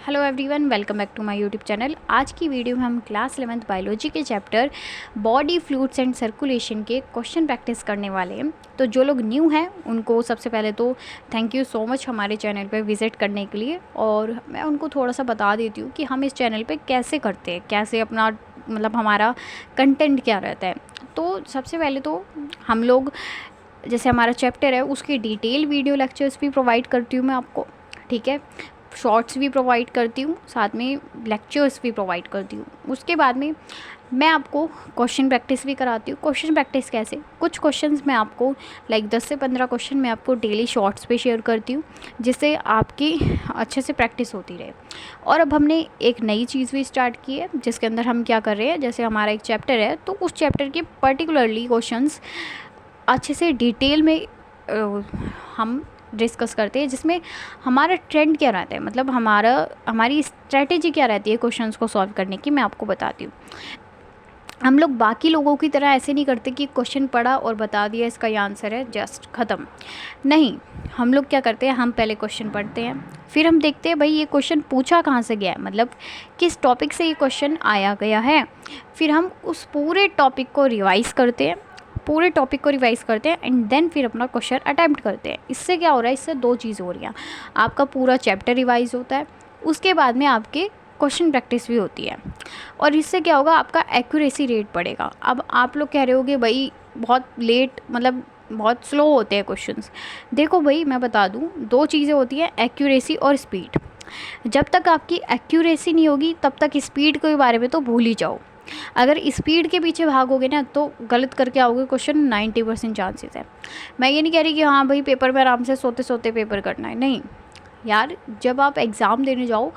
Hello everyone, welcome back to my YouTube channel. आज की video में हम क्लास 11th बायोलॉजी के chapter body fluids and circulation के क्वेश्चन प्रैक्टिस करने वाले हैं। तो जो लोग न्यू हैं उनको सबसे पहले तो थैंक यू सो मच हमारे चैनल पे विज़िट करने के लिए। और मैं उनको थोड़ा सा बता देती हूँ कि हम इस चैनल पे कैसे करते हैं, कैसे अपना मतलब हमारा कंटेंट क्या रहता है। तो सबसे पहले तो हम लोग जैसे हमारा चैप्टर है उसकी डिटेल वीडियो लेक्चर्स भी प्रोवाइड करती हूँ मैं आपको, ठीक है। शॉर्ट्स भी प्रोवाइड करती हूँ, साथ में लेक्चर्स भी प्रोवाइड करती हूँ। उसके बाद में मैं आपको क्वेश्चन प्रैक्टिस भी कराती हूँ। क्वेश्चन प्रैक्टिस कैसे, कुछ क्वेश्चंस मैं आपको 10 से 15 क्वेश्चन मैं आपको डेली शॉर्ट्स पे शेयर करती हूँ, जिससे आपकी अच्छे से प्रैक्टिस होती रहे। और अब हमने एक नई चीज़ भी स्टार्ट की है, जिसके अंदर हम क्या कर रहे हैं, जैसे हमारा एक चैप्टर है तो उस चैप्टर के पर्टिकुलरली क्वेश्चंस अच्छे से डिटेल में हम डिस्कस करते हैं, जिसमें हमारा ट्रेंड क्या रहता है, मतलब हमारी स्ट्रेटेजी क्या रहती है क्वेश्चंस को सॉल्व करने की, मैं आपको बताती हूँ। हम लोग बाकी लोगों की तरह ऐसे नहीं करते कि क्वेश्चन पढ़ा और बता दिया इसका ये आंसर है, जस्ट ख़त्म। नहीं, हम लोग क्या करते हैं, हम पहले क्वेश्चन पढ़ते हैं, फिर हम देखते हैं भाई ये क्वेश्चन पूछा कहाँ से गया है, मतलब किस टॉपिक से ये क्वेश्चन आया गया है। फिर हम उस पूरे टॉपिक को रिवाइज़ करते हैं, एंड देन फिर अपना क्वेश्चन अटैम्प्ट करते हैं। इससे क्या हो रहा है, इससे दो चीज़ हो रही हैं। आपका पूरा चैप्टर रिवाइज होता है, उसके बाद में आपके क्वेश्चन प्रैक्टिस भी होती है, और इससे क्या होगा, आपका एक्यूरेसी रेट बढ़ेगा। अब आप लोग कह रहे होगे भाई बहुत लेट, मतलब बहुत स्लो होते हैं क्वेश्चंस। देखो भाई मैं बता दूं, दो चीज़ें होती हैं, एक्यूरेसी और स्पीड। जब तक आपकी एक्यूरेसी नहीं होगी तब तक स्पीड के बारे में तो भूल ही जाओ। अगर स्पीड के पीछे भागोगे ना तो गलत करके आओगे क्वेश्चन, 90% चांसेस है। मैं ये नहीं कह रही कि हाँ भाई पेपर में आराम से सोते सोते पेपर करना है, नहीं यार। जब आप एग्ज़ाम देने जाओ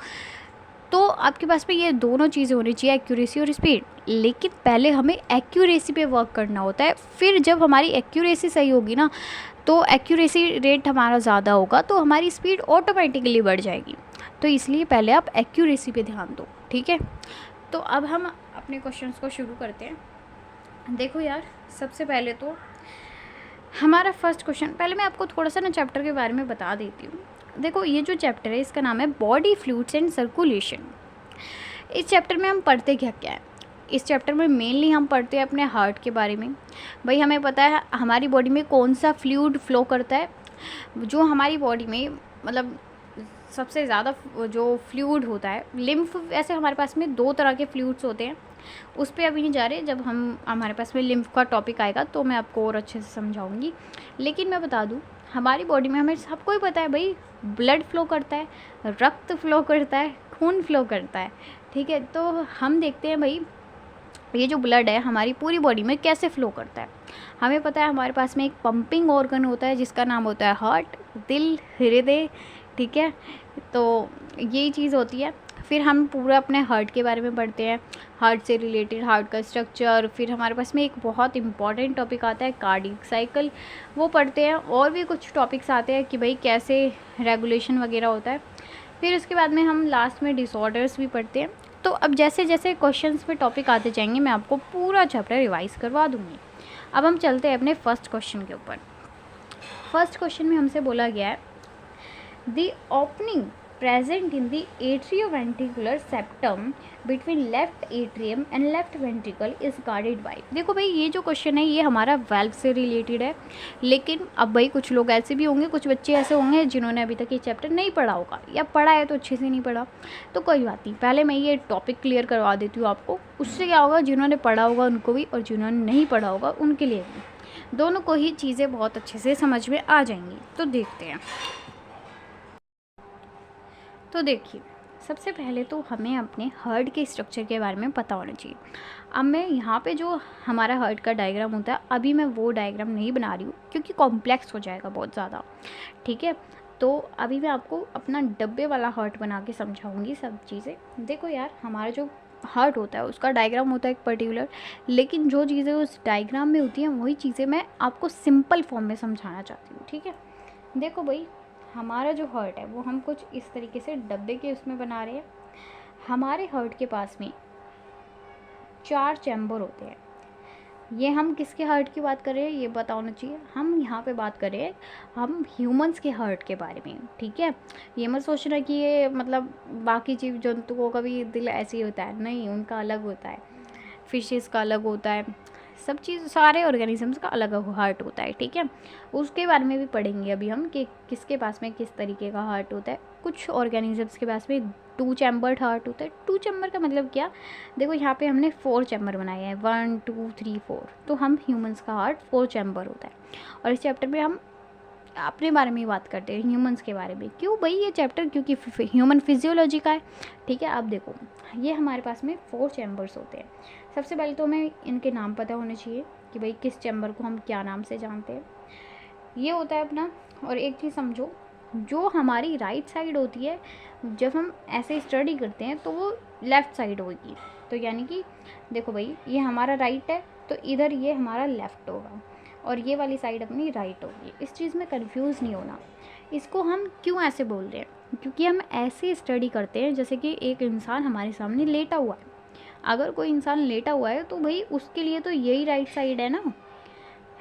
तो आपके पास में ये दोनों चीज़ें होनी चाहिए, एक्यूरेसी और स्पीड। लेकिन पहले हमें एक्यूरेसी पे वर्क करना होता है, फिर जब हमारी एक्यूरेसी सही होगी ना, तो एक्यूरेसी रेट हमारा ज़्यादा होगा तो हमारी स्पीड ऑटोमेटिकली बढ़ जाएगी। तो इसलिए पहले आप एक्यूरेसी पे ध्यान दो, ठीक है। तो अब हम अपने क्वेश्चंस को शुरू करते हैं। देखो यार, सबसे पहले तो हमारा फर्स्ट क्वेश्चन, पहले मैं आपको थोड़ा सा ना चैप्टर के बारे में बता देती हूँ। देखो ये जो चैप्टर है इसका नाम है बॉडी फ्लूइड्स एंड सर्कुलेशन। इस चैप्टर में हम पढ़ते क्या क्या है, इस चैप्टर में मेनली हम पढ़ते हैं अपने हार्ट के बारे में। भाई हमें पता है हमारी बॉडी में कौन सा फ्लूइड फ्लो करता है। जो हमारी बॉडी में मतलब सबसे ज़्यादा जो फ्लूइड होता है, लिम्फ। वैसे हमारे पास में दो तरह के फ्लूइड्स होते हैं, उस पर अभी नहीं जा रहे। जब हमारे पास में लिम्फ का टॉपिक आएगा तो मैं आपको और अच्छे से समझाऊंगी। लेकिन मैं बता दूं, हमारी बॉडी में हमें सबको ही पता है भाई, ब्लड फ्लो करता है, रक्त फ्लो करता है, खून फ्लो करता है, ठीक है। तो हम देखते हैं भाई ये जो ब्लड है हमारी पूरी बॉडी में कैसे फ़्लो करता है। हमें पता है हमारे पास में एक पंपिंग ऑर्गन होता है जिसका नाम होता है हार्ट, दिल, हृदय, ठीक है। तो यही चीज़ होती है। फिर हम पूरा अपने हार्ट के बारे में पढ़ते हैं, हार्ट से रिलेटेड हार्ट का स्ट्रक्चर। फिर हमारे पास में एक बहुत इंपॉर्टेंट टॉपिक आता है कार्डियक साइकिल, वो पढ़ते हैं। और भी कुछ टॉपिक्स आते हैं कि भाई कैसे रेगुलेशन वगैरह होता है। फिर उसके बाद में हम लास्ट में डिसऑर्डर्स भी पढ़ते हैं। तो अब जैसे जैसे क्वेश्चंस पे टॉपिक आते जाएंगे मैं आपको पूरा चैप्टर रिवाइज करवा दूँगी। अब हम चलते हैं अपने फर्स्ट क्वेश्चन के ऊपर। फर्स्ट क्वेश्चन में हमसे बोला गया है, the opening present in the atrioventricular septum between left atrium and left ventricle is guarded by। देखो भाई ये जो क्वेश्चन है ये हमारा वेल्व से रिलेटेड है। लेकिन अब भाई कुछ लोग ऐसे भी होंगे, कुछ बच्चे ऐसे होंगे जिन्होंने अभी तक ये चैप्टर नहीं पढ़ा होगा, या पढ़ा है तो अच्छे से नहीं पढ़ा। तो कोई बात नहीं, पहले मैं ये टॉपिक क्लियर करवा देती हूँ आपको। उससे क्या होगा, जिन्होंने पढ़ा होगा उनको भी और जिन्होंने नहीं पढ़ा होगा उनके लिए भी, दोनों को ही चीज़ें बहुत अच्छे से समझ में आ जाएंगी। तो देखते हैं। तो देखिए, सबसे पहले तो हमें अपने हार्ट के स्ट्रक्चर के बारे में पता होना चाहिए। अब मैं यहाँ पे जो हमारा हार्ट का डायग्राम होता है, अभी मैं वो डायग्राम नहीं बना रही हूँ क्योंकि कॉम्प्लेक्स हो जाएगा बहुत ज़्यादा, ठीक है। तो अभी मैं आपको अपना डब्बे वाला हार्ट बना के समझाऊंगी सब चीज़ें। देखो यार, हमारा जो हार्ट होता है उसका डायग्राम होता है एक पर्टिकुलर, लेकिन जो चीज़ें उस डायग्राम में होती हैं वही चीज़ें मैं आपको सिंपल फॉर्म में समझाना चाहती हूँ, ठीक है। देखो भाई, हमारा जो हार्ट है वो हम कुछ इस तरीके से डब्बे के उसमें बना रहे हैं। हमारे हार्ट के पास में 4 चैम्बर होते हैं। ये हम किसके हार्ट की बात कर रहे हैं ये पता होना चाहिए। हम यहाँ पे बात कर रहे हैं हम ह्यूमंस के हार्ट के बारे में, ठीक है। ये मत सोचना कि ये मतलब बाकी जीव जंतुओं का भी दिल ऐसे ही होता है, नहीं, उनका अलग होता है। फिशेस का अलग होता है, सब चीज़ सारे ऑर्गेनिजम्स का अलग हार्ट होता है, ठीक है। उसके बारे में भी पढ़ेंगे अभी हम कि किसके पास में किस तरीके का हार्ट होता है। कुछ ऑर्गेनिजम्स के पास में 2 चैम्बर्ड हार्ट होता है। 2 चैम्बर का मतलब क्या, देखो यहाँ पे हमने 4 चैम्बर बनाए हैं, 1 2 3 4, तो हम ह्यूमंस का हार्ट 4 चैम्बर होता है। और इस चैप्टर में हम अपने बारे में ही बात करते हैं, ह्यूमंस के बारे में। क्यों भाई ये चैप्टर, क्योंकि ह्यूमन फिजियोलॉजी का है, ठीक है। अब देखो ये हमारे पास में 4 चैम्बर्स होते हैं। सबसे पहले तो हमें इनके नाम पता होने चाहिए कि भाई किस चैम्बर को हम क्या नाम से जानते हैं। ये होता है अपना, और एक चीज़ समझो, जो हमारी राइट साइड होती है जब हम ऐसे स्टडी करते हैं तो वो लेफ़्ट साइड होगी। तो यानी कि देखो भाई ये हमारा राइट है तो इधर ये हमारा लेफ़्ट होगा, और ये वाली साइड अपनी राइट होगी। इस चीज़ में कंफ्यूज नहीं होना। इसको हम क्यों ऐसे बोल रहे हैं, क्योंकि हम ऐसे स्टडी करते हैं जैसे कि एक इंसान हमारे सामने लेटा हुआ है। अगर कोई इंसान लेटा हुआ है तो भाई उसके लिए तो यही राइट साइड है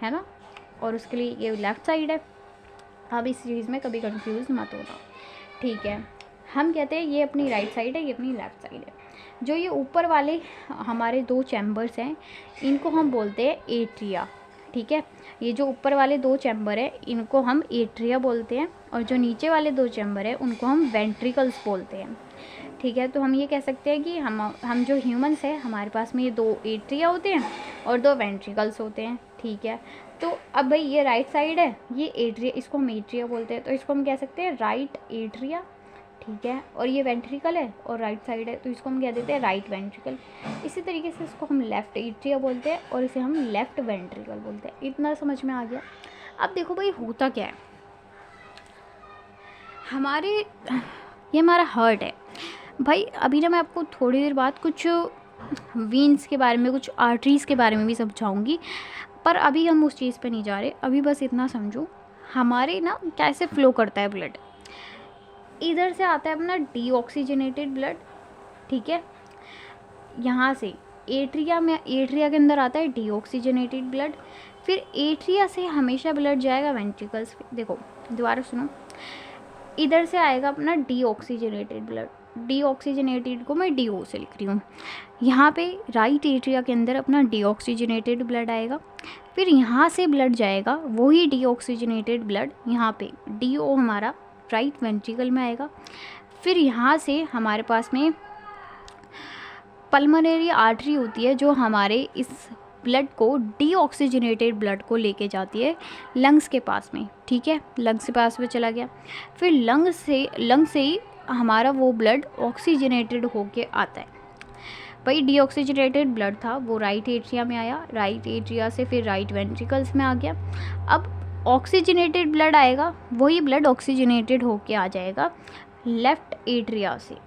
ना, और उसके लिए ये लेफ़्ट साइड है। अब इस चीज़ में कभी कंफ्यूज मत होना, ठीक है। हम कहते हैं ये अपनी राइट साइड है, ये अपनी लेफ़्ट साइड है। जो ये ऊपर वाले हमारे 2 चैम्बर्स हैं इनको हम बोलते हैं एट्रिया, ठीक है। ये जो ऊपर वाले 2 चैम्बर है इनको हम एट्रिया बोलते हैं, और जो नीचे वाले 2 चैम्बर है उनको हम वेंट्रिकल्स बोलते हैं, ठीक है। तो हम ये कह सकते हैं कि हम जो ह्यूमंस है हमारे पास में ये 2 एट्रिया होते हैं और 2 वेंट्रिकल्स होते हैं, ठीक है। तो अब भाई ये राइट साइड है, ये एट्रिया, इसको हम एट्रिया बोलते हैं, तो इसको हम कह सकते हैं राइट एट्रिया, ठीक है। और ये वेंट्रिकल है और राइट साइड है तो इसको हम कह देते हैं राइट वेंट्रिकल। इसी तरीके से इसको हम लेफ़्ट एट्रिया बोलते हैं और इसे हम लेफ़्ट वेंट्रिकल बोलते हैं। इतना समझ में आ गया। अब देखो भाई होता क्या है, ये हमारा हार्ट है भाई। अभी ना मैं आपको थोड़ी देर बाद कुछ वीन्स के बारे में, कुछ आर्टरीज़ के बारे में भी समझाऊंगी, पर अभी हम उस चीज़ पे नहीं जा रहे। अभी बस इतना समझो हमारे ना कैसे फ़्लो करता है ब्लड। इधर से आता है अपना डीऑक्सीजनेटेड ब्लड, ठीक है। यहाँ से एट्रिया के अंदर आता है डीऑक्सीजनेटेड ब्लड। फिर एट्रिया से हमेशा ब्लड जाएगा वेंट्रिकल्स पे। देखो दोबारा सुनो, इधर से आएगा अपना डीऑक्सीजनेटेड ब्लड, डीऑक्सीजनेटेड को मैं DO से लिख रही हूँ। यहाँ पे राइट एट्रिया के अंदर अपना डीऑक्सीजनेटेड ब्लड आएगा। फिर यहाँ से ब्लड जाएगा वही डीऑक्सीजनेटेड ब्लड, यहाँ पे DO हमारा राइट वेंट्रिकल में आएगा। फिर यहाँ से हमारे पास में पल्मोनरी आर्टरी होती है जो हमारे इस ब्लड को, डीऑक्सीजनेटेड ब्लड को लेके जाती है लंग्स के पास में, ठीक है। लंग्स के पास में चला गया, फिर लंग से ही हमारा वो ब्लड ऑक्सीजनेटेड होके आता है। भाई डीऑक्सीजनेटेड ब्लड था वो राइट एट्रिया में आया, राइट एट्रिया से फिर राइट वेंट्रिकल्स में आ गया। अब ऑक्सीजनेटेड ब्लड आएगा, वही ब्लड ऑक्सीजनेटेड होके आ जाएगा लेफ़्ट एट्रिया से।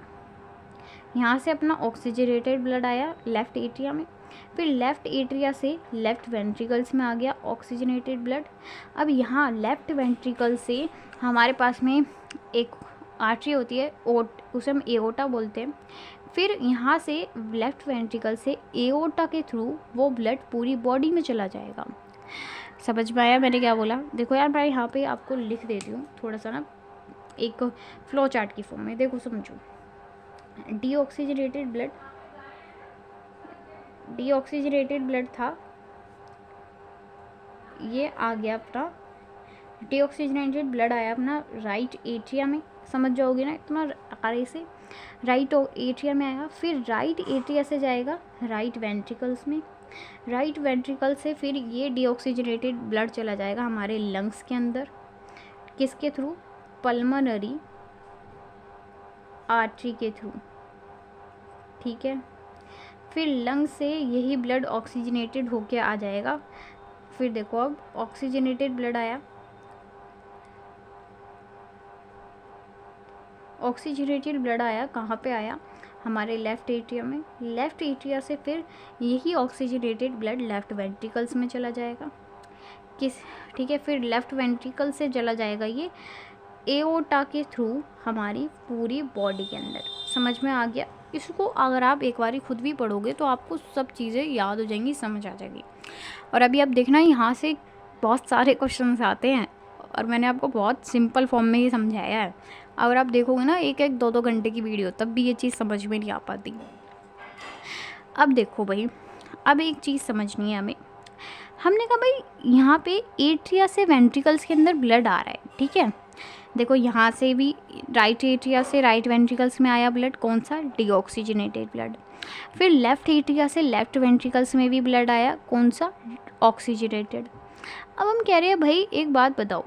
यहाँ से अपना ऑक्सीजनेटेड ब्लड आया लेफ़्ट एट्रिया में, फिर लेफ़्ट एट्रिया से लेफ़्ट वेंट्रिकल्स में आ गया ऑक्सीजनेटेड ब्लड। अब यहाँ लेफ़्ट वेंट्रिकल से हमारे पास में एक आर्टरी होती है, उसे हम एओर्टा बोलते हैं। फिर यहाँ से लेफ़्ट वेंट्रिकल से एओर्टा के थ्रू वो ब्लड पूरी बॉडी में चला जाएगा। समझ में आया मैंने क्या बोला? देखो यार मैं यहाँ पे आपको लिख देती हूँ थोड़ा सा ना, एक फ्लो चार्ट की फॉर्म में। देखो समझो, डीऑक्सीजनेटेड ब्लड था, ये आ गया अपना डीऑक्सीजनेटेड ब्लड आया अपना राइट एट्रिया में। समझ जाओगे ना इतना आराम से, राइट एट्रिया में आएगा। फिर राइट एट्रिया से जाएगा राइट वेंट्रिकल्स में, राइट वेंट्रिकल से फिर ये डीऑक्सीजनेटेड ब्लड चला जाएगा हमारे लंग्स के अंदर, किसके थ्रू? पल्मोनरी आर्टरी के थ्रू, ठीक है। फिर लंग्स से यही ब्लड ऑक्सीजनेटेड होके आ जाएगा। फिर देखो अब ऑक्सीजनेटेड ब्लड आया, कहाँ पे आया? हमारे लेफ़्ट एट्रिया में। लेफ़्ट एट्रिया से फिर यही ऑक्सीजनेटेड ब्लड लेफ़्ट वेंट्रिकल्स में चला जाएगा, ठीक है। फिर लेफ़्ट वेंट्रिकल से चला जाएगा ये एओर्टा के थ्रू हमारी पूरी बॉडी के अंदर। समझ में आ गया? इसको अगर आप एक बारी खुद भी पढ़ोगे तो आपको सब चीज़ें याद हो जाएंगी, समझ आ जाएगी। और अभी आप देखना यहाँ से बहुत सारे क्वेश्चंस आते हैं और मैंने आपको बहुत सिंपल फॉर्म में ही समझाया है। अगर आप देखोगे ना 1-2 घंटे की वीडियो, तब भी ये चीज़ समझ में नहीं आ पाती। अब देखो भाई, अब एक चीज़ समझनी है हमें। हमने कहा भाई यहाँ पे एट्रिया से वेंट्रिकल्स के अंदर ब्लड आ रहा है, ठीक है। देखो यहाँ से भी राइट एट्रिया से राइट वेंट्रिकल्स में आया ब्लड, कौन सा, डीऑक्सीजनेटेड ब्लड। फिर लेफ़्ट एट्रिया से लेफ़्ट वेंट्रिकल्स में भी ब्लड आया, कौन सा, ऑक्सीजनेटेड। अब हम कह रहे हैं भाई एक बात बताओ,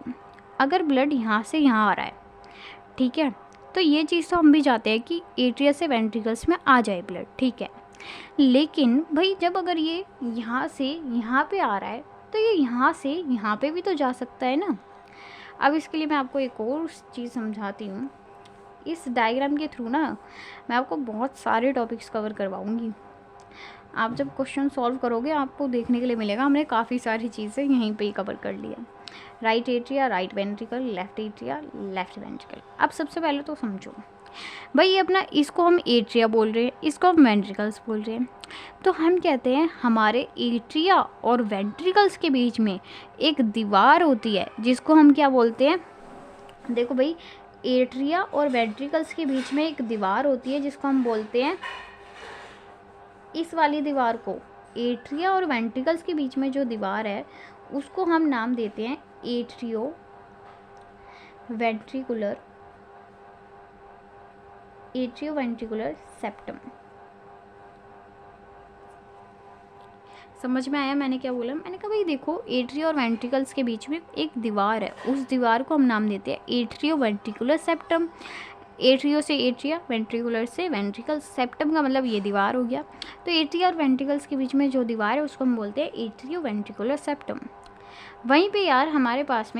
अगर ब्लड यहाँ से यहाँ आ रहा है, ठीक है, तो ये चीज़ तो हम भी चाहते हैं कि एट्रिया से वेंट्रिकल्स में आ जाए ब्लड, ठीक है। लेकिन भाई जब अगर ये यहाँ से यहाँ पे आ रहा है तो ये यहाँ से यहाँ पे भी तो जा सकता है ना। अब इसके लिए मैं आपको एक और चीज़ समझाती हूँ। इस डायग्राम के थ्रू ना मैं आपको बहुत सारे टॉपिक्स कवर करवाऊँगी। आप जब क्वेश्चन सॉल्व करोगे आपको देखने के लिए मिलेगा हमने काफ़ी सारी चीज़ें यहीं पे ही कवर कर ली है। Right atria, right ventricle, left atria, left ventricle. अब सबसे पहले तो समझो भाई, ये अपना इसको हम एट्रिया बोल रहे हैं, इसको हम वेंट्रिकल्स बोल रहे हैं। तो हम कहते हैं हमारे एट्रिया और वेंट्रिकल्स के बीच में एक दीवार होती है जिसको हम क्या बोलते हैं। देखो भाई, एट्रिया और वेंट्रिकल्स के बीच में एक दीवार होती है जिसको हम बोलते हैं, इस वाली दीवार को, एट्रिया और वेंट्रिकल्स के बीच में जो दीवार है उसको हम नाम देते हैं एट्रियो वेंट्रिकुलर सेप्टम। समझ में आया मैंने क्या बोला? मैंने कहा भाई देखो, एट्रिया और वेंट्रिकल्स के बीच में एक दीवार है, उस दीवार को हम नाम देते हैं एट्रियो वेंट्रिकुलर सेप्टम। एट्रियो से एट्रिया, वेंट्रिकुलर से वेंट्रिकल, सेप्टम का मतलब ये दीवार हो गया। तो एट्रिया और वेंट्रिकल्स के बीच में जो दीवार है उसको हम बोलते हैं एट्रियो वेंट्रिकुलर सेप्टम। वहीं पे यार हमारे पास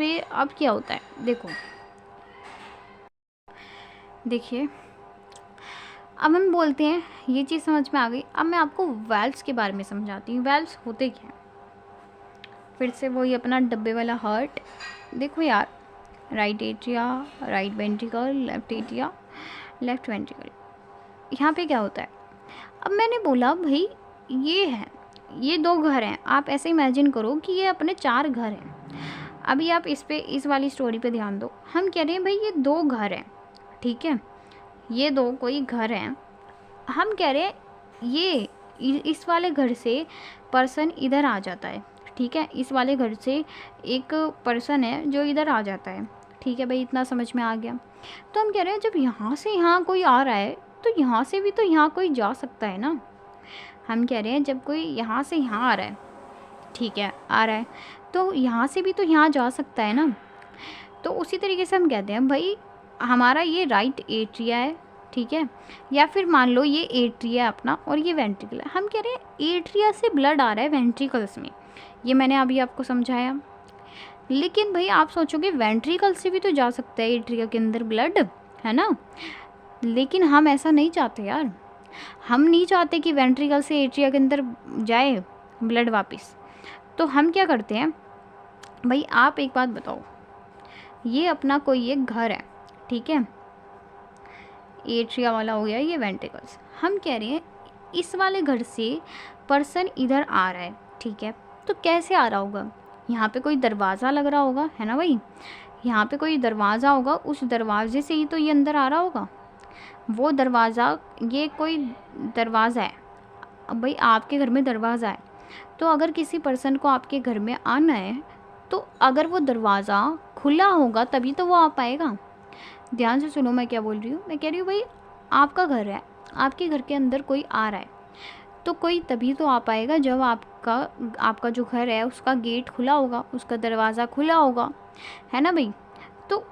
में अब क्या होता है, देखिए अब हम बोलते हैं, ये चीज़ समझ में आ गई। अब मैं आपको वेल्व्स के बारे में समझाती हूँ। वेल्व्स होते क्या हैं? फिर से वही अपना डब्बे वाला हार्ट। देखो यार, right atria, right ventricle, left atria, left ventricle. यहाँ पे क्या होता है? अब मैंने बोला भाई ये 2 घर हैं। आप ऐसे इमेजिन करो कि ये अपने 4 घर हैं। अभी आप इस वाली स्टोरी पे ध्यान दो। हम कह रहे हैं भाई ये 2 घर हैं, ठीक है, ये 2 कोई घर हैं। हम कह रहे हैं ये इस वाले घर से पर्सन इधर आ जाता है, ठीक है, इस वाले घर से एक पर्सन है जो इधर आ जाता है, ठीक है भाई, इतना समझ में आ गया। तो हम कह रहे हैं जब यहाँ से यहाँ कोई आ रहा है तो यहाँ से भी तो यहाँ कोई जा सकता है ना। हम कह रहे हैं जब कोई यहाँ से यहाँ आ रहा है, ठीक है, आ रहा है, तो यहाँ से भी तो यहाँ जा सकता है ना। तो उसी तरीके से हम कहते हैं भाई हमारा ये राइट एट्रिया है, ठीक है, या फिर मान लो ये एट्रिया अपना और ये वेंट्रिकल है। हम कह रहे हैं एट्रिया से ब्लड आ रहा है वेंट्रिकल्स में, ये मैंने अभी आपको समझाया। लेकिन भाई आप सोचोगे वेंट्रिकल से भी तो जा सकता है एट्रिया के अंदर ब्लड, है ना। लेकिन हम ऐसा नहीं चाहते यार, हम नहीं चाहते कि वेंट्रिकल से एट्रिया के अंदर जाए ब्लड वापस। तो हम क्या करते हैं भाई, आप एक बात बताओ, ये अपना कोई एक घर है, ठीक है, एट्रिया वाला हो गया, ये वेंट्रिकल्स। हम कह रहे हैं इस वाले घर से पर्सन इधर आ रहा है, ठीक है, तो कैसे आ रहा होगा? यहाँ पे कोई दरवाज़ा लग रहा होगा, है ना भाई, यहाँ पे कोई दरवाज़ा होगा, उस दरवाजे से ही तो ये अंदर आ रहा होगा। वो दरवाज़ा, ये कोई दरवाज़ा है, अब भाई आपके घर में दरवाज़ा है, तो अगर किसी पर्सन को आपके घर में आना है तो अगर वो दरवाज़ा खुला होगा तभी तो वो आ पाएगा। ध्यान से सुनो मैं क्या बोल रही हूँ। मैं कह रही हूँ भाई आपका घर है, आपके घर के अंदर कोई आ रहा है तो कोई तभी तो आ पाएगा जब आपका जो घर है उसका गेट खुला होगा, उसका दरवाज़ा खुला होगा, है ना भाई। तो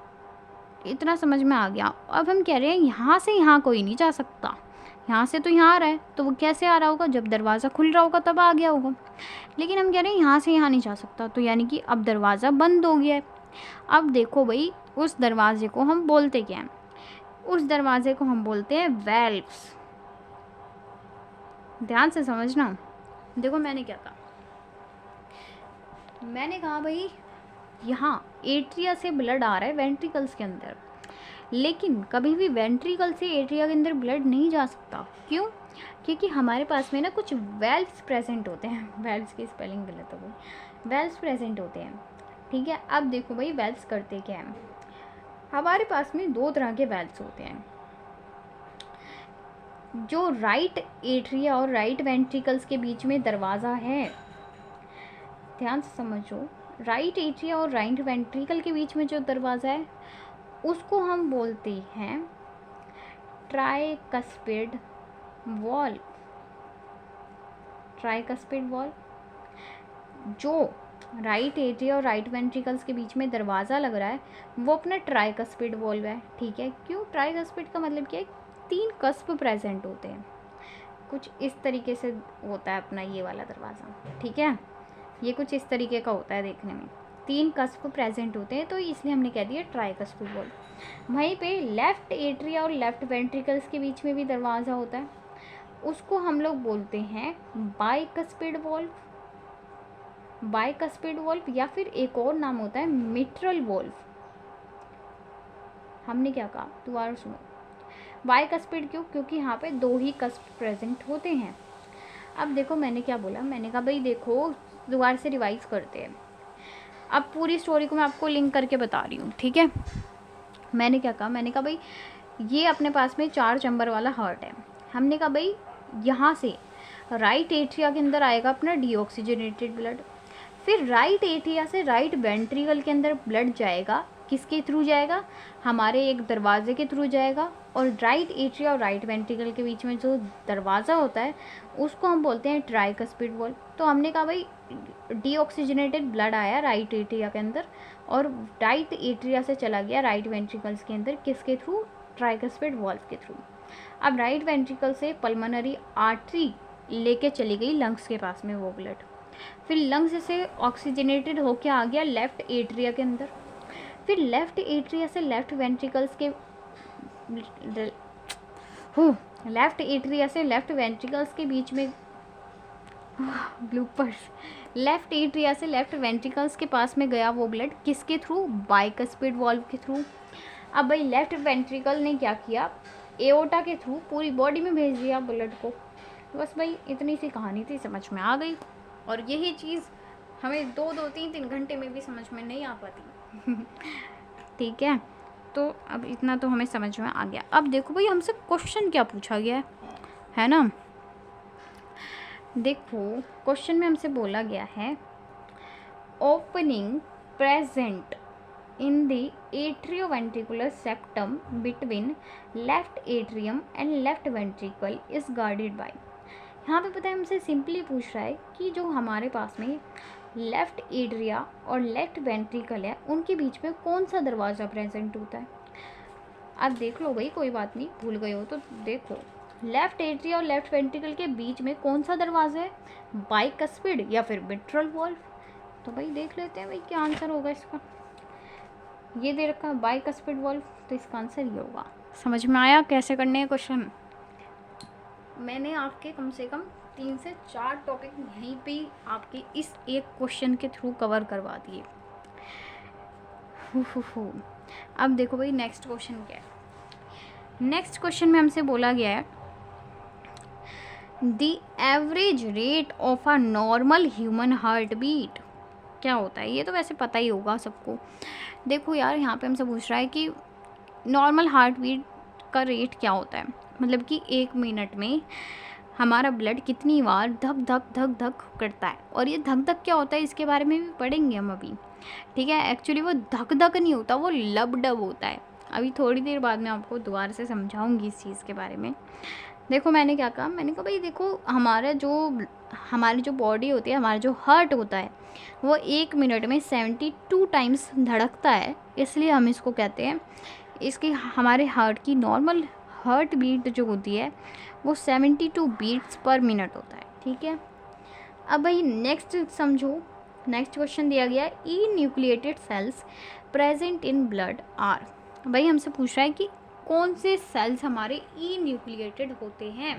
इतना समझ में आ गया। अब हम कह रहे हैं यहाँ से यहाँ कोई नहीं जा सकता, यहाँ से तो यहाँ आ रहा है, तो वो कैसे आ रहा होगा? जब दरवाज़ा खुल रहा होगा तब आ गया होगा। लेकिन हम कह रहे हैं यहाँ से यहाँ नहीं जा सकता, तो यानी कि अब दरवाज़ा बंद हो गया है। अब देखो भाई, उस दरवाजे को हम बोलते क्या हैं? उस दरवाजे को हम बोलते हैं वेल्व्स। ध्यान से समझना। देखो मैंने क्या कहा, मैंने कहा भाई यहाँ एट्रिया से ब्लड आ रहा है वेंट्रिकल्स के अंदर, लेकिन कभी भी वेंट्रिकल से एट्रिया के अंदर ब्लड नहीं जा सकता। क्यों? क्योंकि हमारे पास में ना कुछ वेल्व्स प्रेजेंट होते हैं। वेल्व्स की स्पेलिंग गलत हो गई, वेल्व्स प्रेजेंट होते हैं। ठीक है, अब देखो भाई वेल्व्स करते क्या हैं। हमारे पास में दो तरह के वेल्व्स होते हैं। जो राइट एट्रिया और राइट वेंट्रिकल्स के बीच में दरवाज़ा है, ध्यान से समझो, राइट एट्रिया और राइट वेंट्रिकल के बीच में जो दरवाज़ा है उसको हम बोलते हैं ट्राइकस्पिड वॉल्व। Tricuspid valve. जो राइट एट्रिया और राइट वेंट्रिकल्स के बीच में दरवाज़ा लग रहा है वो अपना ट्राइकस्पिड वॉल्व है। ठीक है, क्यों? ट्राइकस्पिड का मतलब क्या है? 3 कस्प प्रेजेंट होते हैं। कुछ इस तरीके से होता है अपना ये वाला दरवाज़ा। ठीक है, ये कुछ इस तरीके का होता है देखने में, 3 कस्प प्रेजेंट होते हैं, तो इसलिए हमने कह दिया ट्राइकस्पिड वॉल्व। वहीं पे लेफ्ट एट्रिया और लेफ्ट वेंट्रिकल्स के बीच में भी दरवाज़ा होता है, उसको हम लोग बोलते हैं बाइकस्पिड वॉल्व। बाइकस्पिड वॉल्व या फिर एक और नाम होता है मिट्रल वॉल्व। हमने क्या कहा, दोबारा सुनो। बाइकस्पिड क्यों? क्योंकि यहाँ पे 2 ही कस्प प्रेजेंट होते हैं। अब देखो मैंने क्या बोला, मैंने कहा भाई देखो दोबारा से रिवाइज करते हैं। अब पूरी स्टोरी को मैं आपको लिंक करके बता रही हूँ। ठीक है, मैंने क्या कहा, मैंने कहा भाई ये अपने पास में 4 चैम्बर वाला हार्ट है। हमने कहा भाई यहाँ से राइट एट्रिया के अंदर आएगा अपना डीऑक्सीजनेटेड ब्लड, फिर राइट एट्रिया से राइट वेंट्रिकल के अंदर ब्लड जाएगा। किसके थ्रू जाएगा? हमारे एक दरवाजे के थ्रू जाएगा, और राइट एट्रिया और राइट वेंट्रिकल के बीच में जो दरवाज़ा होता है उसको हम बोलते हैं ट्राइकस्पिड वॉल्व। तो हमने कहा भाई डीऑक्सीजनेटेड ब्लड आया राइट एट्रिया के अंदर और राइट एट्रिया से चला गया राइट वेंट्रिकल्स के अंदर, किसके थ्रू? ट्राइकस्पिड वॉल्व के थ्रू। अब राइट वेंट्रिकल से पल्मोनरी आर्टरी लेके चली गई लंग्स के पास में वो ब्लड, फिर लंग्स से ऑक्सीजनेटेड होके आ गया लेफ्ट एट्रिया के अंदर, फिर लेफ्ट एट्रिया से लेफ्ट वेंट्रिकल्स के लेफ्ट एट्रिया से लेफ्ट वेंट्रिकल्स के बीच में ब्लूपर्स, लेफ्ट एट्रिया से लेफ्ट वेंट्रिकल्स के पास में गया वो ब्लड, किसके थ्रू? बाइकस्पिड वॉल्व के थ्रू। अब भाई लेफ्ट वेंट्रिकल ने क्या किया? एओर्टा के थ्रू पूरी बॉडी में भेज दिया ब्लड को। बस भाई इतनी सी कहानी थी, समझ में आ गई। और यही चीज़ हमें 2-2, 3-3 घंटे में भी समझ में नहीं आ पाती। ठीक है, तो अब इतना तो हमें समझ में आ गया। अब देखो भाई हमसे क्वेश्चन क्या पूछा गया है ना। देखो क्वेश्चन में हमसे बोला गया है opening present in the atrioventricular septum between left atrium and left ventricle is guarded by. यहाँ पे पता है हमसे सिंपली पूछ रहा है कि जो हमारे पास में लेफ्ट एट्रिया और लेफ्ट वेंट्रिकल है उनके बीच में कौन सा दरवाज़ा प्रेजेंट होता है। अब देख लो भाई, कोई बात नहीं, भूल गए हो तो देखो, लेफ्ट एट्रिया और लेफ्ट वेंट्रिकल के बीच में कौन सा दरवाज़ा है? बाइकस्पिड या फिर मिट्रल वॉल्व। तो भाई देख लेते हैं भाई क्या आंसर होगा इसका। ये दे रखा है बाइकस्पिड वॉल्व, तो इसका आंसर ये होगा। समझ में आया कैसे करने हैं क्वेश्चन? मैंने आपके कम से कम 3 से 4 टॉपिक यहीं पे आपके इस एक क्वेश्चन के थ्रू कवर करवा दिए। अब देखो भाई नेक्स्ट क्वेश्चन क्या है। नेक्स्ट क्वेश्चन में हमसे बोला गया है the average rate of a normal human heart beat क्या होता है। ये तो वैसे पता ही होगा सबको। देखो यार यहाँ पे हमसे पूछ रहा है कि नॉर्मल हार्ट बीट का रेट क्या होता है, मतलब कि 1 मिनट में हमारा ब्लड कितनी बार धक धक धक धक करता है। और ये धक धक क्या होता है इसके बारे में भी पढ़ेंगे हम अभी। ठीक है, एक्चुअली वो धक धक नहीं होता, वो लब डब होता है। अभी थोड़ी देर बाद मैं आपको दोबारा से समझाऊंगी इस चीज़ के बारे में। देखो मैंने क्या कहा, मैंने कहा भाई देखो हमारी जो बॉडी होती है, हमारा जो हार्ट होता है वो 1 मिनट में 72 टाइम्स धड़कता है। इसलिए हम इसको कहते हैं, इसकी हमारे हार्ट की नॉर्मल हार्ट बीट जो होती है वो 72 बीट्स पर मिनट होता है। ठीक है, अब भाई नेक्स्ट समझो। नेक्स्ट क्वेश्चन दिया गया enucleated cells present in blood are. भाई हमसे पूछ रहा है कि कौन से सेल्स हमारे ई न्यूक्लिएटेड होते हैं।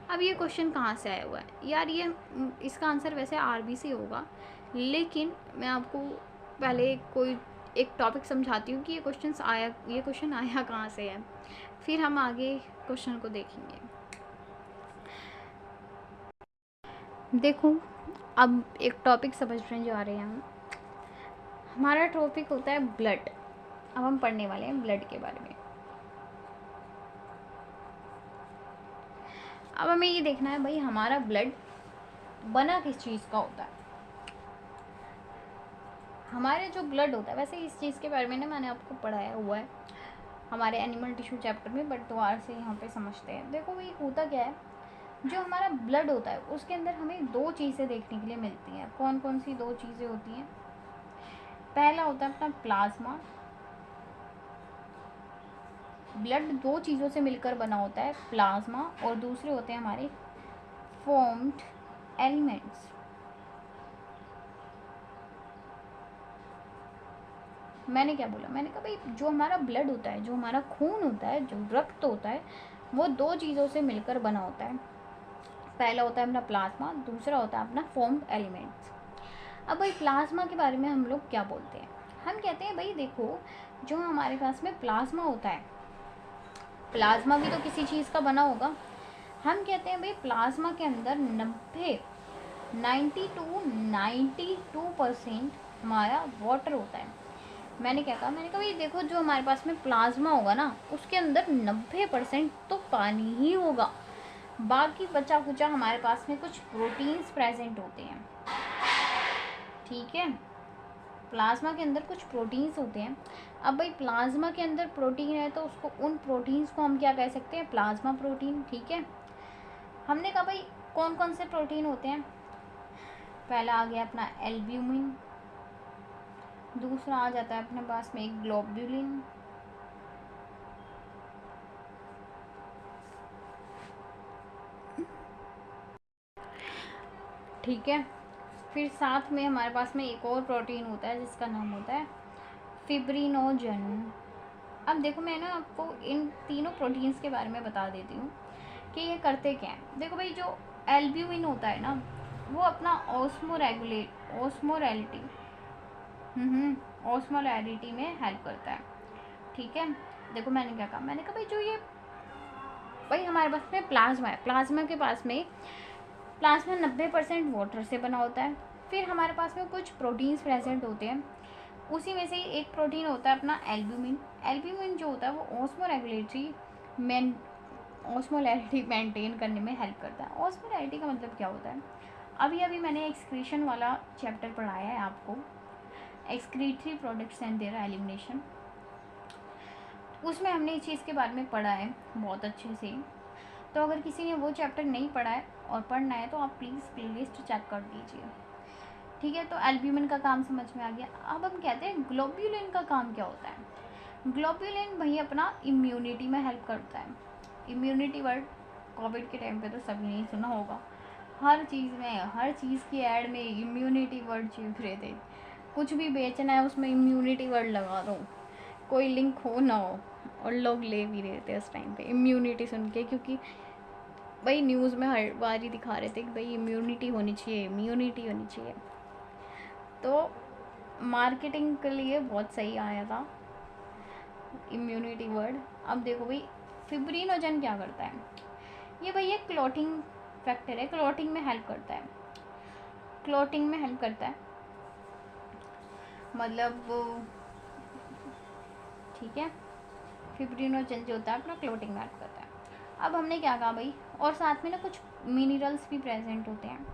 अब ये क्वेश्चन कहाँ से आया हुआ है यार? ये इसका आंसर वैसे आरबीसी होगा, लेकिन मैं आपको पहले कोई एक टॉपिक समझाती हूँ कि ये क्वेश्चन आया कहाँ से है, फिर हम आगे क्वेश्चन को देखेंगे। देखो, अब एक टॉपिक समझने जा रहे हैं हम। हमारा टॉपिक होता है ब्लड। अब हम पढ़ने वाले हैं ब्लड के बारे में। अब हमें ये देखना है भाई, हमारा ब्लड बना किस चीज़ का होता है। हमारे जो ब्लड होता है, वैसे इस चीज़ के बारे में ना मैंने आपको पढ़ाया हुआ है हमारे एनिमल टिश्यू चैप्टर में, बट दोबारा से यहाँ पे समझते हैं। देखो भाई, होता क्या है, जो हमारा ब्लड होता है उसके अंदर हमें दो चीज़ें देखने के लिए मिलती हैं। कौन कौन सी दो चीज़ें होती हैं? पहला होता है अपना प्लाज्मा। ब्लड दो चीज़ों से मिलकर बना होता है, प्लाज्मा, और दूसरे होते हैं हमारे फॉर्म्ड एलिमेंट्स। मैंने क्या बोला? मैंने कहा भाई, जो हमारा ब्लड होता है, जो हमारा खून होता है, जो रक्त होता है, वो दो चीज़ों से मिलकर बना होता है। पहला होता है अपना प्लाज्मा, दूसरा होता है अपना फॉर्म्ड एलिमेंट्स। अब भाई प्लाज्मा के बारे में हम लोग क्या बोलते हैं? हम कहते हैं भाई देखो, जो हमारे पास में प्लाज्मा होता है, प्लाज्मा भी तो किसी चीज़ का बना होगा। हम कहते हैं भाई प्लाज्मा के अंदर 92% हमारा वाटर होता है। मैंने क्या कहा? मैंने कहा भाई देखो, जो हमारे पास में प्लाज्मा होगा ना, उसके अंदर 90% तो पानी ही होगा। बाकी बचा कुचा हमारे पास में कुछ प्रोटीन्स प्रेजेंट होते हैं। ठीक है, प्लाज्मा के अंदर कुछ प्रोटीन्स होते हैं। अब भाई प्लाज्मा के अंदर प्रोटीन है तो उसको, उन प्रोटीन्स को हम क्या कह सकते हैं? Plasma protein. ठीक है, हमने कहा भाई कौन कौन से प्रोटीन होते हैं। पहला आ गया अपना एल्ब्यूमिन, दूसरा आ जाता है अपने पास में एक ग्लोब्यूलिन, ठीक है। फिर साथ में हमारे पास में एक और प्रोटीन होता है जिसका नाम होता है फिब्रिनोजन। अब देखो, मैं ना आपको इन तीनों प्रोटीन्स के बारे में बता देती हूँ कि ये करते क्या हैं। देखो भाई, जो एल्ब्यूमिन होता है ना, वो अपना ऑस्मोलैरिटी में हेल्प करता है। ठीक है, देखो मैंने क्या कहा? मैंने कहा भाई जो ये भाई हमारे पास में प्लाज्मा है, प्लाज्मा के पास में प्लाज्मा 90% वाटर से बना होता है। फिर हमारे पास में कुछ प्रोटीन्स प्रेजेंट होते हैं, उसी में से एक प्रोटीन होता है अपना एल्ब्यूमिन। एल्ब्यूमिन जो होता है वो ऑस्मोलैरिटी मेंटेन करने में हेल्प करता है। ऑस्मोलैरिटी का मतलब क्या होता है? अभी अभी मैंने एक्सक्रीशन वाला चैप्टर पढ़ाया है आपको, excretory products and there elimination. उसमें हमने इस चीज़ के बारे में पढ़ा है बहुत अच्छे से। तो अगर किसी ने वो चैप्टर नहीं पढ़ा है और पढ़ना है तो आप प्लीज़ प्लेलिस्ट चेक कर लीजिए। ठीक है, तो एल्ब्यूमिन का काम समझ में आ गया। अब हम कहते हैं ग्लोब्यूलिन का काम क्या होता है। ग्लोब्यूलिन भाई अपना इम्यूनिटी में हेल्प करता है। इम्यूनिटी वर्ड कोविड के टाइम पे तो सभी ने सुना होगा, हर चीज़ में, हर चीज़ की ऐड में इम्यूनिटी वर्ड चीख रहे थे। कुछ भी बेचना है उसमें इम्यूनिटी वर्ड लगा दो, कोई लिंक हो ना हो, और लोग ले भी रहे थे उस टाइम पे इम्यूनिटी सुन के, क्योंकि भाई न्यूज़ में हर बार ही दिखा रहे थे कि भाई इम्यूनिटी होनी चाहिए, इम्यूनिटी होनी चाहिए। तो मार्केटिंग के लिए बहुत सही आया था इम्यूनिटी वर्ड। अब देखो भाई, फिब्रिनोजन क्या करता है? ये भाई एक क्लॉटिंग फैक्टर है, क्लॉटिंग में हेल्प करता है। क्लॉटिंग में हेल्प करता है मतलब, ठीक है, फिब्रिनोजन जो होता है अपना क्लॉटिंग में हेल्प करता है। अब हमने क्या कहा भाई, और साथ में ना कुछ मिनरल्स भी प्रेजेंट होते हैं।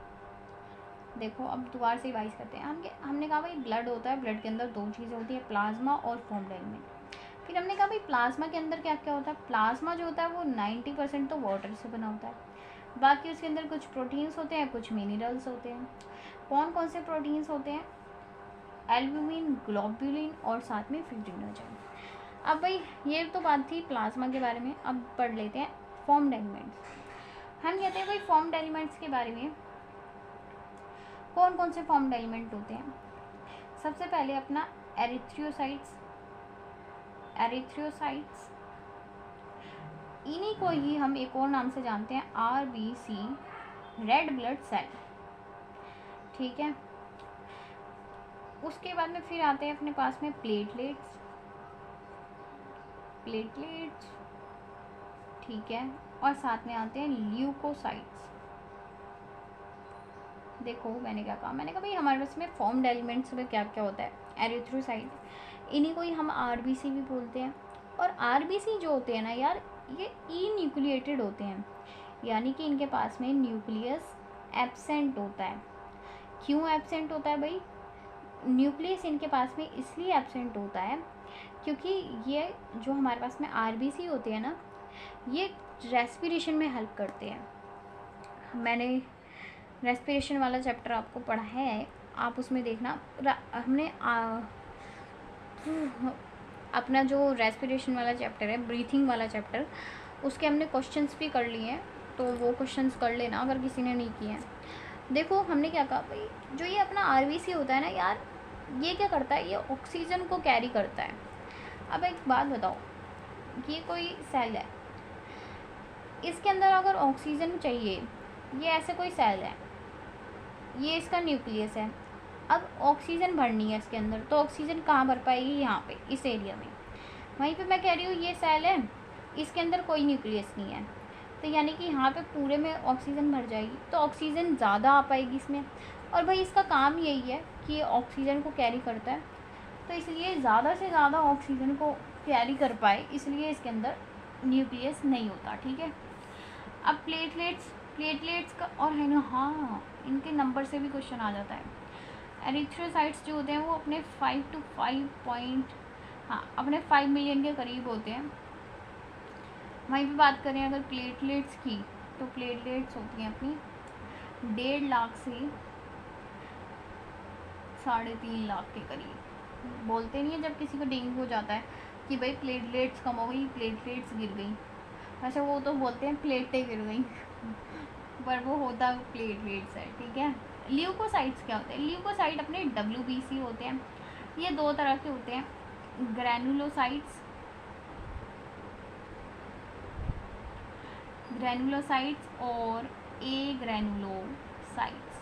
देखो अब दोबारा से रिवाइज करते हैं। हमने कहा भाई ब्लड होता है, ब्लड के अंदर दो चीज़ें होती है, प्लाज्मा और फॉर्म्ड एलिमेंट। फिर हमने कहा भाई प्लाज्मा के अंदर क्या क्या होता है। प्लाज्मा जो होता है वो 90% तो वाटर से बना होता है, बाकी उसके अंदर कुछ प्रोटीन्स होते हैं, कुछ मिनरल्स होते हैं। कौन कौन से प्रोटीन्स होते हैं? एल्ब्यूमिन, ग्लोब्यूलिन और साथ में फिब्रिनोजन। अब भाई ये तो बात थी प्लाज्मा के बारे में। अब पढ़ लेते हैं फॉर्म्ड एलिमेंट्स। हम कहते हैं भाई फॉर्म्ड एलिमेंट्स के बारे में, कौन कौन से फॉर्म्ड एलिमेंट होते हैं। सबसे पहले अपना एरिथ्रियोसाइट्स। इन्हीं को ही हम एक और नाम से जानते हैं RBC, रेड ब्लड सेल। ठीक है, उसके बाद में फिर आते हैं अपने पास में प्लेटलेट्स, ठीक है, और साथ में आते हैं ल्यूकोसाइट्स। देखो मैंने क्या कहा, मैंने कहा भाई हमारे पास में फॉर्म्ड एलिमेंट्स में क्या क्या होता है, एरिथ्रोसाइट, इन्हीं को ही हम आरबीसी भी बोलते हैं। और आरबीसी जो होते हैं ना यार, ये ई न्यूक्लिएटेड होते हैं, यानी कि इनके पास में न्यूक्लियस एब्सेंट होता है। क्यों एब्सेंट होता है भाई? न्यूक्लियस इनके पास में इसलिए एब्सेंट होता है क्योंकि ये जो हमारे पास में आरबीसी होते हैं ना, ये रेस्पिरेशन में हेल्प करते हैं। मैंने रेस्पिरेशन वाला चैप्टर आपको पढ़ा है, आप उसमें देखना। हमने अपना जो रेस्पिरेशन वाला चैप्टर है, ब्रीथिंग वाला चैप्टर, उसके हमने क्वेश्चंस भी कर लिए हैं, तो वो क्वेश्चंस कर लेना अगर किसी ने नहीं किए हैं। देखो हमने क्या कहा भाई, जो ये अपना आरबीसी होता है ना यार, ये क्या करता है, ये ऑक्सीजन को कैरी करता है। अब एक बात बताओ, ये कोई सेल है, इसके अंदर अगर ऑक्सीजन चाहिए, ये ऐसे कोई सेल है, ये इसका न्यूक्लियस है, अब ऑक्सीजन भरनी है इसके अंदर, तो ऑक्सीजन कहाँ भर पाएगी? यहाँ पे, इस एरिया में। वहीं पे मैं कह रही हूँ ये सेल है, इसके अंदर कोई न्यूक्लियस नहीं है, तो यानी कि यहाँ पे पूरे में ऑक्सीजन भर जाएगी, तो ऑक्सीजन ज़्यादा आ पाएगी इसमें। और भाई इसका काम यही है कि ये ऑक्सीजन को कैरी करता है, तो इसलिए ज़्यादा से ज़्यादा ऑक्सीजन को कैरी कर पाए, इसलिए इसके अंदर न्यूक्लियस नहीं होता, ठीक है। अब प्लेटलेट्स का और है ना, हाँ, इनके नंबर से भी क्वेश्चन आ जाता है। एरिथ्रोसाइट्स जो होते हैं वो अपने 5 मिलियन के करीब होते हैं। वहीं पे बात करें अगर प्लेटलेट्स की, तो प्लेटलेट्स होती हैं अपनी 1.5 लाख से 3.5 लाख के करीब। बोलते नहीं है जब किसी को डेंगू हो जाता है कि भाई प्लेटलेट्स कम हो गई, प्लेटलेट्स गिर गई, वैसे वो तो बोलते हैं प्लेटें गिर गई पर वो होता प्लेटलेट्स है, ठीक है। ल्यूकोसाइट्स क्या होते हैं? ल्यूकोसाइट अपने WBC होते हैं। ये 2 तरह के होते हैं, ग्रैनुलोसाइट्स और ए ग्रैनुलोसाइट्स,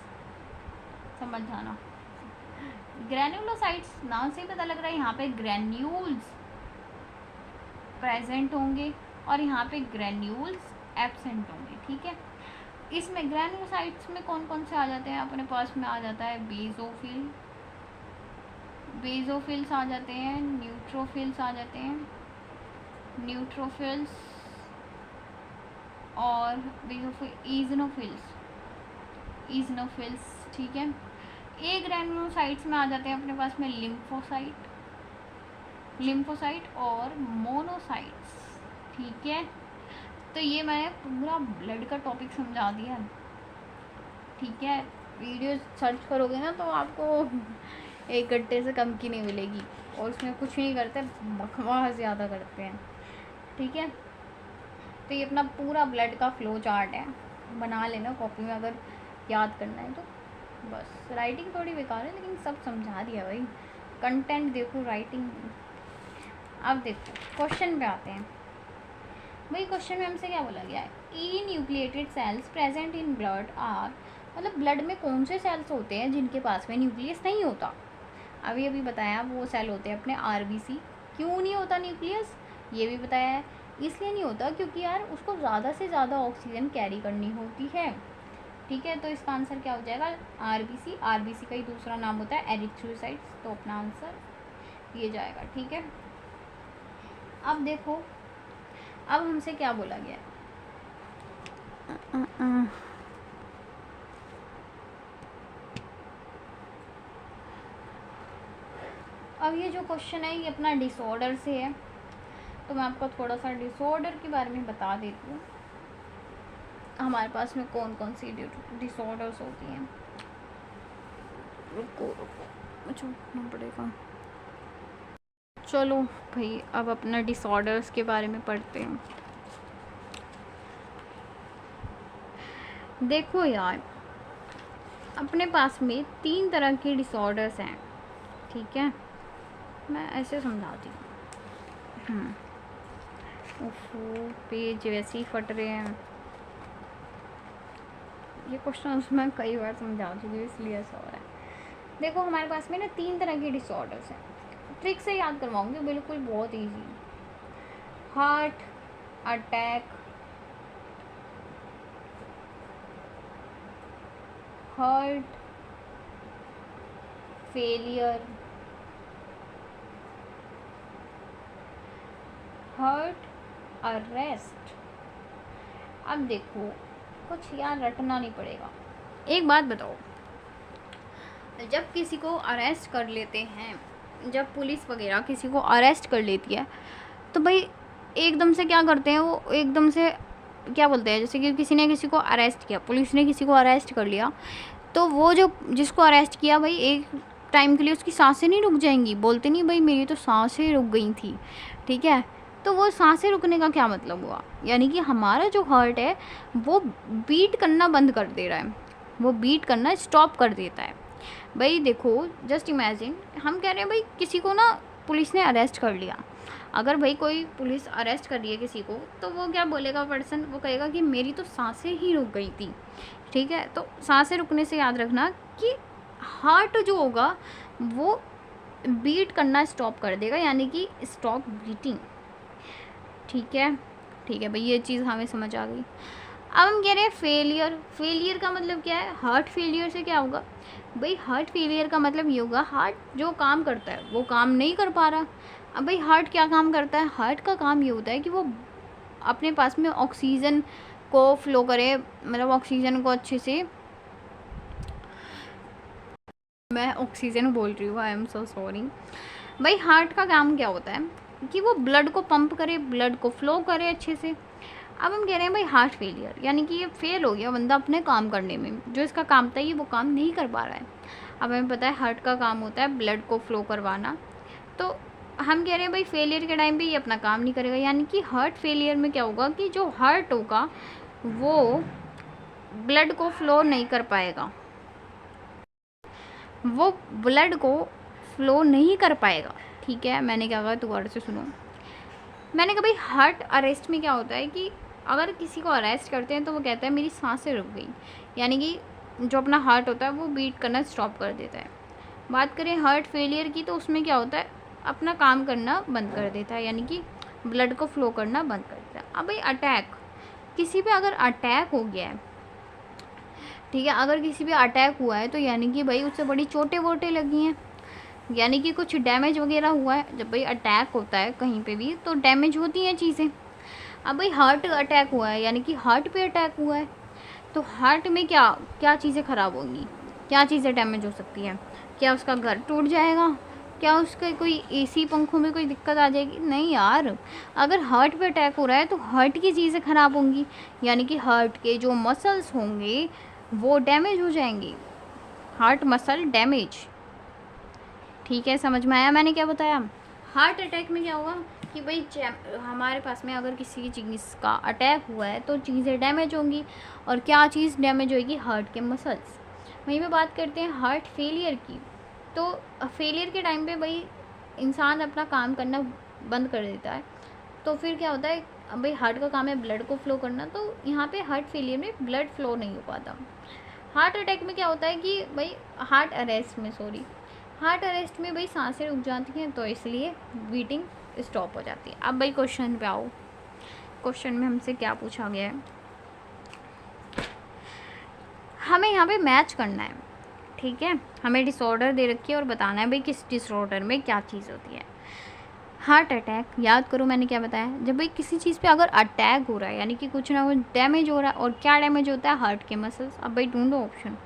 समझ जाना। ग्रैनुलोसाइट्स नाम से ही पता लग रहा है यहाँ पे ग्रैन्यूल्स प्रेजेंट होंगे और यहाँ पे ग्रैन्यूल्स एब्सेंट होंगे, ठीक है। इसमें ग्रैनुलोसाइट्स में कौन कौन से आ जाते हैं? अपने पास में आ जाता है बेजोफिल्स आ जाते हैं, न्यूट्रोफिल्स आ जाते हैं, न्यूट्रोफिल्स और इजनोफिल्स, ठीक है। ए ग्रैनुलोसाइट्स में आ जाते हैं अपने पास में लिम्फोसाइट और मोनोसाइट्स, ठीक है। तो ये मैंने पूरा ब्लड का टॉपिक समझा दिया, ठीक है। वीडियो सर्च करोगे ना तो आपको 1 घंटे से कम की नहीं मिलेगी, और उसमें कुछ नहीं करते, बकवास ज़्यादा करते हैं, ठीक है। तो ये अपना पूरा ब्लड का फ्लो चार्ट है, बना लेना कॉपी में अगर याद करना है तो। बस राइटिंग थोड़ी बेकार है लेकिन सब समझा दिया भाई, कंटेंट देखो, राइटिंग। अब देखो क्वेश्चन पे आते हैं भाई। क्वेश्चन में हमसे क्या बोला गया है? Enucleated cells present in blood are, मतलब ब्लड में कौन से सेल्स होते हैं जिनके पास में न्यूक्लियस नहीं होता? अभी बताया, वो सेल होते हैं अपने आरबीसी। क्यों नहीं होता न्यूक्लियस? ये भी बताया है, इसलिए नहीं होता क्योंकि यार उसको ज़्यादा से ज़्यादा ऑक्सीजन कैरी करनी होती है, ठीक है। तो इसका आंसर क्या हो जाएगा? आरबीसी का ही दूसरा नाम होता है एरिथ्रोसाइट्स, तो अपना आंसर ये जाएगा, ठीक है। अब देखो, अब हमसे क्या बोला गया है? अब ये जो क्वेश्चन है ये अपना डिसऑर्डर से है, तो मैं आपको थोड़ा सा डिसऑर्डर के बारे में बता देती हूँ। हमारे पास में कौन कौन सी डिसऑर्डर्स होती हैं। रुको मुझे उठना पड़ेगा। चलो भाई, अब अपना डिसऑर्डर्स के बारे में पढ़ते हैं। देखो यार, अपने पास में 3 तरह के डिसऑर्डर्स हैं, ठीक है। मैं ऐसे समझाती हूँ। पेज वैसे ही फट रहे हैं। ये क्वेश्चन मैं कई बार समझा चुकी हूँ इसलिए ऐसा हो रहा है। देखो हमारे पास में ना 3 तरह के डिसऑर्डर्स हैं, ट्रिक से याद करवाऊंगी, बिल्कुल बहुत easy. Heart attack, heart failure, heart arrest. अब देखो कुछ यार रटना नहीं पड़ेगा। एक बात बताओ, जब किसी को अरेस्ट कर लेते हैं, जब पुलिस वगैरह किसी को अरेस्ट कर लेती है, तो भाई एकदम से क्या करते हैं वो, एकदम से क्या बोलते हैं, जैसे कि किसी ने किसी को अरेस्ट किया, पुलिस ने किसी को अरेस्ट कर लिया, तो वो जो जिसको अरेस्ट किया भाई एक टाइम के लिए उसकी सांसें नहीं रुक जाएंगी, बोलते नहीं भाई मेरी तो सांसें रुक गई थी, ठीक है। तो वो सांसें रुकने का क्या मतलब हुआ, यानी कि हमारा जो हार्ट है वो बीट करना बंद कर दे रहा है, वो बीट करना स्टॉप कर देता है। भाई देखो जस्ट इमेजिन, हम कह रहे हैं भाई किसी को ना पुलिस ने अरेस्ट कर लिया, अगर भाई कोई पुलिस अरेस्ट कर रही है किसी को, तो वो क्या बोलेगा पर्सन, वो कहेगा कि मेरी तो सांसें ही रुक गई थी, ठीक है। तो सांसें रुकने से याद रखना कि हार्ट जो होगा वो बीट करना स्टॉप कर देगा, यानी कि स्टॉप बीटिंग, ठीक है। ठीक है भाई, ये चीज़ हमें समझ आ गई। अब हम कह रहे हैं फेलियर, फेलियर का मतलब क्या है, हार्ट फेलियर से क्या होगा भाई, हार्ट फेलियर का मतलब ये होगा हार्ट जो काम करता है वो काम नहीं कर पा रहा। अब भाई हार्ट क्या काम करता है, हार्ट का काम ये होता है कि वो अपने पास में ऑक्सीजन को फ्लो करे, मतलब ऑक्सीजन को अच्छे से, मैं ऑक्सीजन बोल रही हूँ, आई एम सो सॉरी। भाई हार्ट का काम क्या होता है कि वो ब्लड को पंप करे, ब्लड को फ्लो करे अच्छे से। अब हम कह रहे हैं भाई हार्ट फेलियर, यानी कि ये फेल हो गया बंदा अपने काम करने में, जो इसका काम था ये वो काम नहीं कर पा रहा है। अब हमें पता है हार्ट का काम होता है ब्लड को फ्लो करवाना, तो हम कह रहे हैं भाई फेलियर के टाइम पे ये अपना काम नहीं करेगा, यानी कि हार्ट फेलियर में क्या होगा कि जो हार्ट होगा वो ब्लड को फ्लो नहीं कर पाएगा, वो ब्लड को फ्लो नहीं कर पाएगा, ठीक है। मैंने क्या कहा दोबारा से सुनो, मैंने कहा भाई हार्ट अरेस्ट में क्या होता है कि अगर किसी को अरेस्ट करते हैं तो वो कहता है मेरी सांसें रुक गई, यानी कि जो अपना हार्ट होता है वो बीट करना स्टॉप कर देता है। बात करें हार्ट फेलियर की, तो उसमें क्या होता है अपना काम करना बंद कर देता है, यानी कि ब्लड को फ्लो करना बंद कर देता है। अब भाई अटैक, किसी पे अगर अटैक हो गया है, ठीक है, अगर किसी पे अटैक हुआ है तो यानी कि भाई उससे बड़ी चोटें वोटें लगी हैं, यानी कि कुछ डैमेज वगैरह हुआ है। जब भाई अटैक होता है कहीं पे भी तो डैमेज होती हैं चीज़ें। अब भाई हार्ट अटैक हुआ है, यानी कि हार्ट पे अटैक हुआ है, तो हार्ट में क्या क्या चीज़ें ख़राब होंगी, क्या चीज़ें डैमेज हो सकती हैं, क्या उसका घर टूट जाएगा, क्या उसके कोई एसी पंखों में कोई दिक्कत आ जाएगी, नहीं यार। अगर हार्ट पे अटैक हो रहा है तो हार्ट की चीज़ें ख़राब होंगी, यानी कि हार्ट के जो मसल्स होंगे वो डैमेज हो जाएंगे, हार्ट मसल डैमेज, ठीक है। समझ में आया मैंने क्या बताया। हार्ट अटैक में क्या होगा कि भाई हमारे पास में अगर किसी चीज़ का अटैक हुआ है तो चीज़ें डैमेज होंगी, और क्या चीज़ डैमेज होगी, हार्ट के मसल्स। वहीं पे बात करते हैं हार्ट फेलियर की, तो फेलियर के टाइम पे भाई इंसान अपना काम करना बंद कर देता है, तो फिर क्या होता है, अब भाई हार्ट का काम है ब्लड को फ्लो करना, तो यहाँ पे हार्ट फेलियर में ब्लड फ्लो नहीं हो पाता। हार्ट अटैक में क्या होता है कि भाई हार्ट अरेस्ट में, सॉरी, हार्ट अरेस्ट में भाई सांसें रुक जाती हैं, तो इसलिए बीटिंग स्टॉप हो जाती है। अब भाई क्वेश्चन पे आओ, क्वेश्चन में हमसे क्या पूछा गया है, हमें यहाँ पे मैच करना है, ठीक है। हमें डिसऑर्डर दे रखी है और बताना है भाई किस डिसऑर्डर में क्या चीज़ होती है। हार्ट अटैक, याद करो मैंने क्या बताया, जब भाई किसी चीज़ पे अगर अटैक हो रहा है यानी कि कुछ ना कुछ डैमेज हो रहा है, और क्या डैमेज होता है, हार्ट के मसल्स। अब भाई ढूंढो option,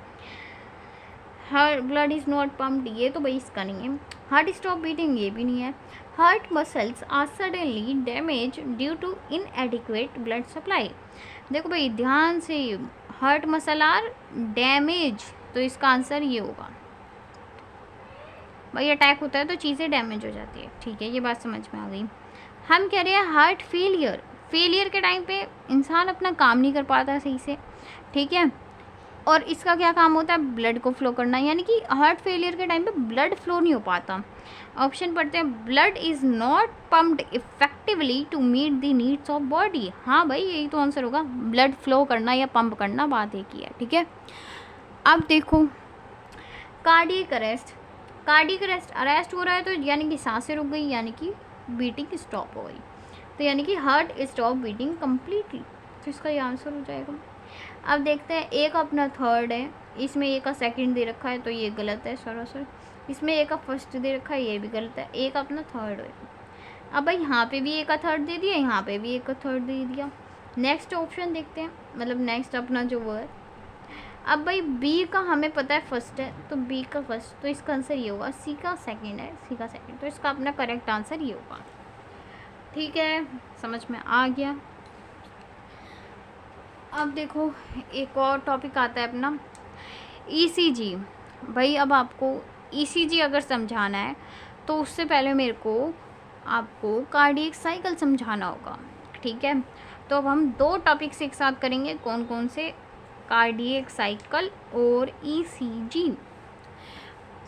heart blood is not pumped, ये तो भाई इसका नहीं है। हार्ट स्टॉप बीटिंग, ये भी नहीं है। Heart muscles are suddenly damage due to inadequate blood supply. देखो भाई ध्यान से, हार्ट मसल आर डैमेज, तो इसका आंसर ये होगा भाई अटैक होता है तो चीज़ें डैमेज हो जाती है, ठीक है, ये बात समझ में आ गई। हम कह रहे हैं हार्ट फेलियर, फेलियर के टाइम पे इंसान अपना काम नहीं कर पाता सही से, ठीक है, और इसका क्या काम होता है, ब्लड को फ्लो करना, यानी कि हार्ट फेलियर के टाइम पे ब्लड फ्लो नहीं हो पाता। ऑप्शन पढ़ते हैं, blood is not pumped effectively to meet the needs of body. हाँ भाई यही तो आंसर होगा, ब्लड फ्लो करना या पंप करना, बात एक ही है, ठीक है। अब देखो कार्डियक अरेस्ट, कार्डियक अरेस्ट हो रहा है तो यानी कि सांसें रुक गई, यानी कि बीटिंग स्टॉप हो गई, तो यानी कि हार्ट स्टॉप बीटिंग कम्प्लीटली, तो इसका ये आंसर हो जाएगा। अब देखते हैं, ए का अपना थर्ड है, इसमें ए का सेकंड दे रखा है तो ये गलत है सरासर, इसमें ए का फर्स्ट दे रखा है ये भी गलत है, ए का अपना थर्ड है। अब भाई यहाँ पे भी ए का थर्ड दे दिया, यहाँ पे भी ए का थर्ड दे दिया। नेक्स्ट ऑप्शन देखते हैं, मतलब नेक्स्ट अपना जो वो है। अब भाई बी का हमें पता है फर्स्ट है, तो बी का फर्स्ट, तो इसका आंसर ये होगा। सी का सेकंड है, सी का सेकंड, तो इसका अपना करेक्ट आंसर ये होगा। ठीक है, समझ में आ गया। अब देखो एक और टॉपिक आता है अपना ईसीजी। भाई अब आपको ईसीजी अगर समझाना है तो उससे पहले मेरे को आपको कार्डियक साइकिल समझाना होगा। ठीक है, तो अब हम दो टॉपिक्स एक साथ करेंगे, कौन कौन से, कार्डियक साइकिल और ईसीजी,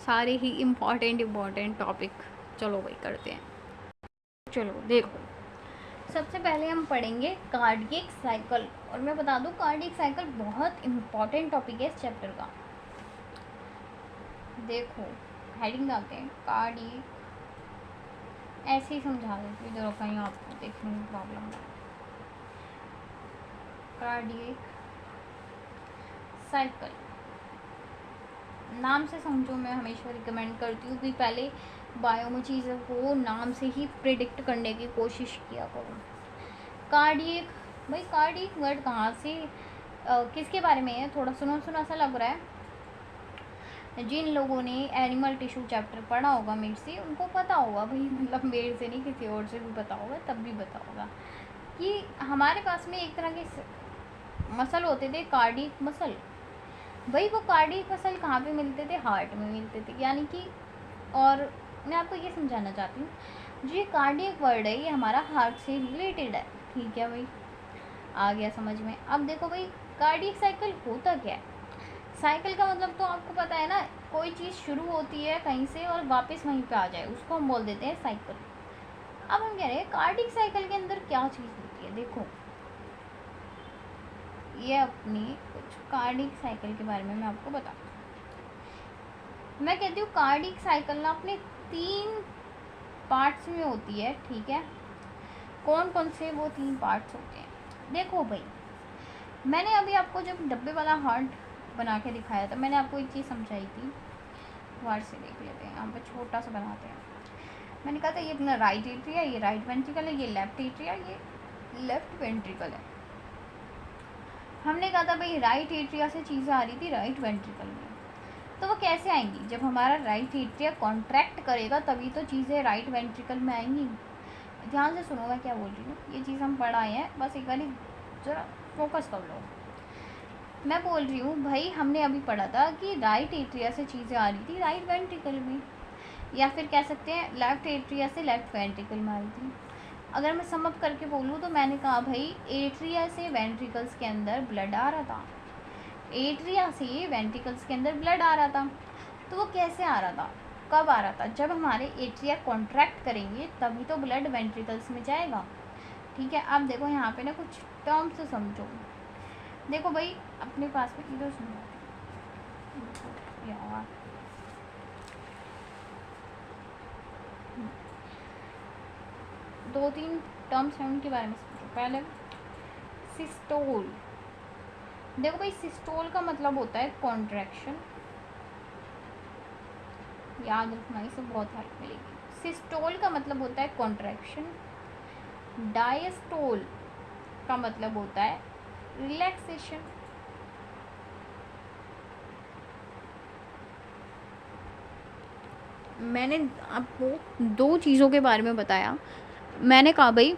सारे ही इम्पॉर्टेंट टॉपिक। चलो भाई करते हैं। चलो देखो, सबसे पहले हम पढ़ेंगे कार्डियक साइकिल, और मैं बता दूं कार्डियक साइकिल बहुत इम्पॉर्टेंट टॉपिक है इस चैप्टर का। देखो हेडिंग डालते हैं कार्डियक, ऐसे ही समझा देती हूँ, जरा कहीं आपको देखने में प्रॉब्लम है। कार्डियक साइकिल नाम से समझो, मैं हमेशा रिकमेंड करती हूँ कि पहले बायो में चीज़ों को नाम से ही प्रिडिक्ट करने की कोशिश किया करो। कार्डियक, भाई कार्डियक वर्ड कहाँ से किसके बारे में है, थोड़ा सुना सुना सा लग रहा है। जिन लोगों ने एनिमल टिश्यू चैप्टर पढ़ा होगा मेरे से, उनको पता होगा भाई, मतलब मेरे से नहीं किसी और से भी पता होगा, तब भी पता होगा कि हमारे पास में एक तरह के मसल होते थे, कार्डियक मसल। भाई वो कार्डियक मसल कहाँ पे मिलते थे, हार्ट में मिलते थे, यानी कि, और मैं आपको ये समझाना चाहती हूँ, जो ये कार्डियक वर्ड है ये हमारा हार्ट से रिलेटेड है। ठीक है भाई, आ गया समझ में। अब देखो भाई कार्डियक साइकिल होता क्या है। साइकिल का मतलब तो आपको पता है ना, कोई चीज़ शुरू होती है कहीं से और वापस वहीं पे आ जाए, उसको हम बोल देते हैं साइकिल। अब हम कह रहे हैं कार्डियक साइकिल के अंदर क्या चीज़ होती है। देखो ये अपनी कुछ कार्डियक साइकिल के बारे में मैं आपको बताती हूँ। मैं कहती हूँ कार्डियक साइकिल ना अपने 3 पार्ट्स में होती है। ठीक है, कौन कौन से वो 3 पार्ट्स होते हैं। देखो भाई, मैंने अभी आपको जब डब्बे वाला हार्ट बना के दिखाया था, मैंने आपको एक चीज़ समझाई थी, बाहर से देख लेते हैं, यहाँ पर छोटा सा बनाते हैं। मैंने कहा था ये अपना राइट एट्रिया, ये राइट वेंट्रिकल है, ये लेफ्ट एट्रिया, ये लेफ्ट वेंट्रिकल है। हमने कहा था भाई राइट एट्रिया से चीज़ें आ रही थी राइट वेंट्रिकल में, तो वो कैसे आएंगी, जब हमारा राइट एट्रिया कॉन्ट्रैक्ट करेगा तभी तो चीज़ें राइट वेंट्रिकल में आएंगी। ध्यान से सुनो मैं क्या बोल रही हूँ, ये चीज़ हम पढ़ाए हैं, बस एक बार ज़रा फोकस कर लो। मैं बोल रही हूँ भाई, हमने अभी पढ़ा था कि राइट एट्रिया से चीज़ें आ रही थी राइट वेंट्रिकल में, या फिर कह सकते हैं लेफ्ट एट्रिया से लेफ्ट वेंट्रिकल में आ रही थी। अगर मैं सम अप करके बोलूँ तो मैंने कहा भाई एट्रिया से वेंट्रिकल्स के अंदर ब्लड आ रहा था, एट्रिया से वेंट्रिकल्स के अंदर ब्लड आ रहा था। तो वो कैसे आ रहा था, कब आ रहा था, जब हमारे एट्रिया कॉन्ट्रैक्ट करेंगे तभी तो ब्लड वेंट्रिकल्स में जाएगा। ठीक है, अब देखो यहाँ पे ना कुछ टर्म्स से समझो। देखो भाई अपने पास में इधर सुनो यार, दो तीन टर्म्स हैं उनके बारे में समझो। पहले सिस्टोल। देखो भाई सिस्टोल का मतलब होता है कॉन्ट्रैक्शन, याद रखना, इससे बहुत हेल्प मिलेगी। सिस्टोल का मतलब होता है कॉन्ट्रैक्शन, डायस्टोल का मतलब होता है रिलैक्सेशन। मैंने आपको 2 चीज़ों के बारे में बताया। मैंने कहा भाई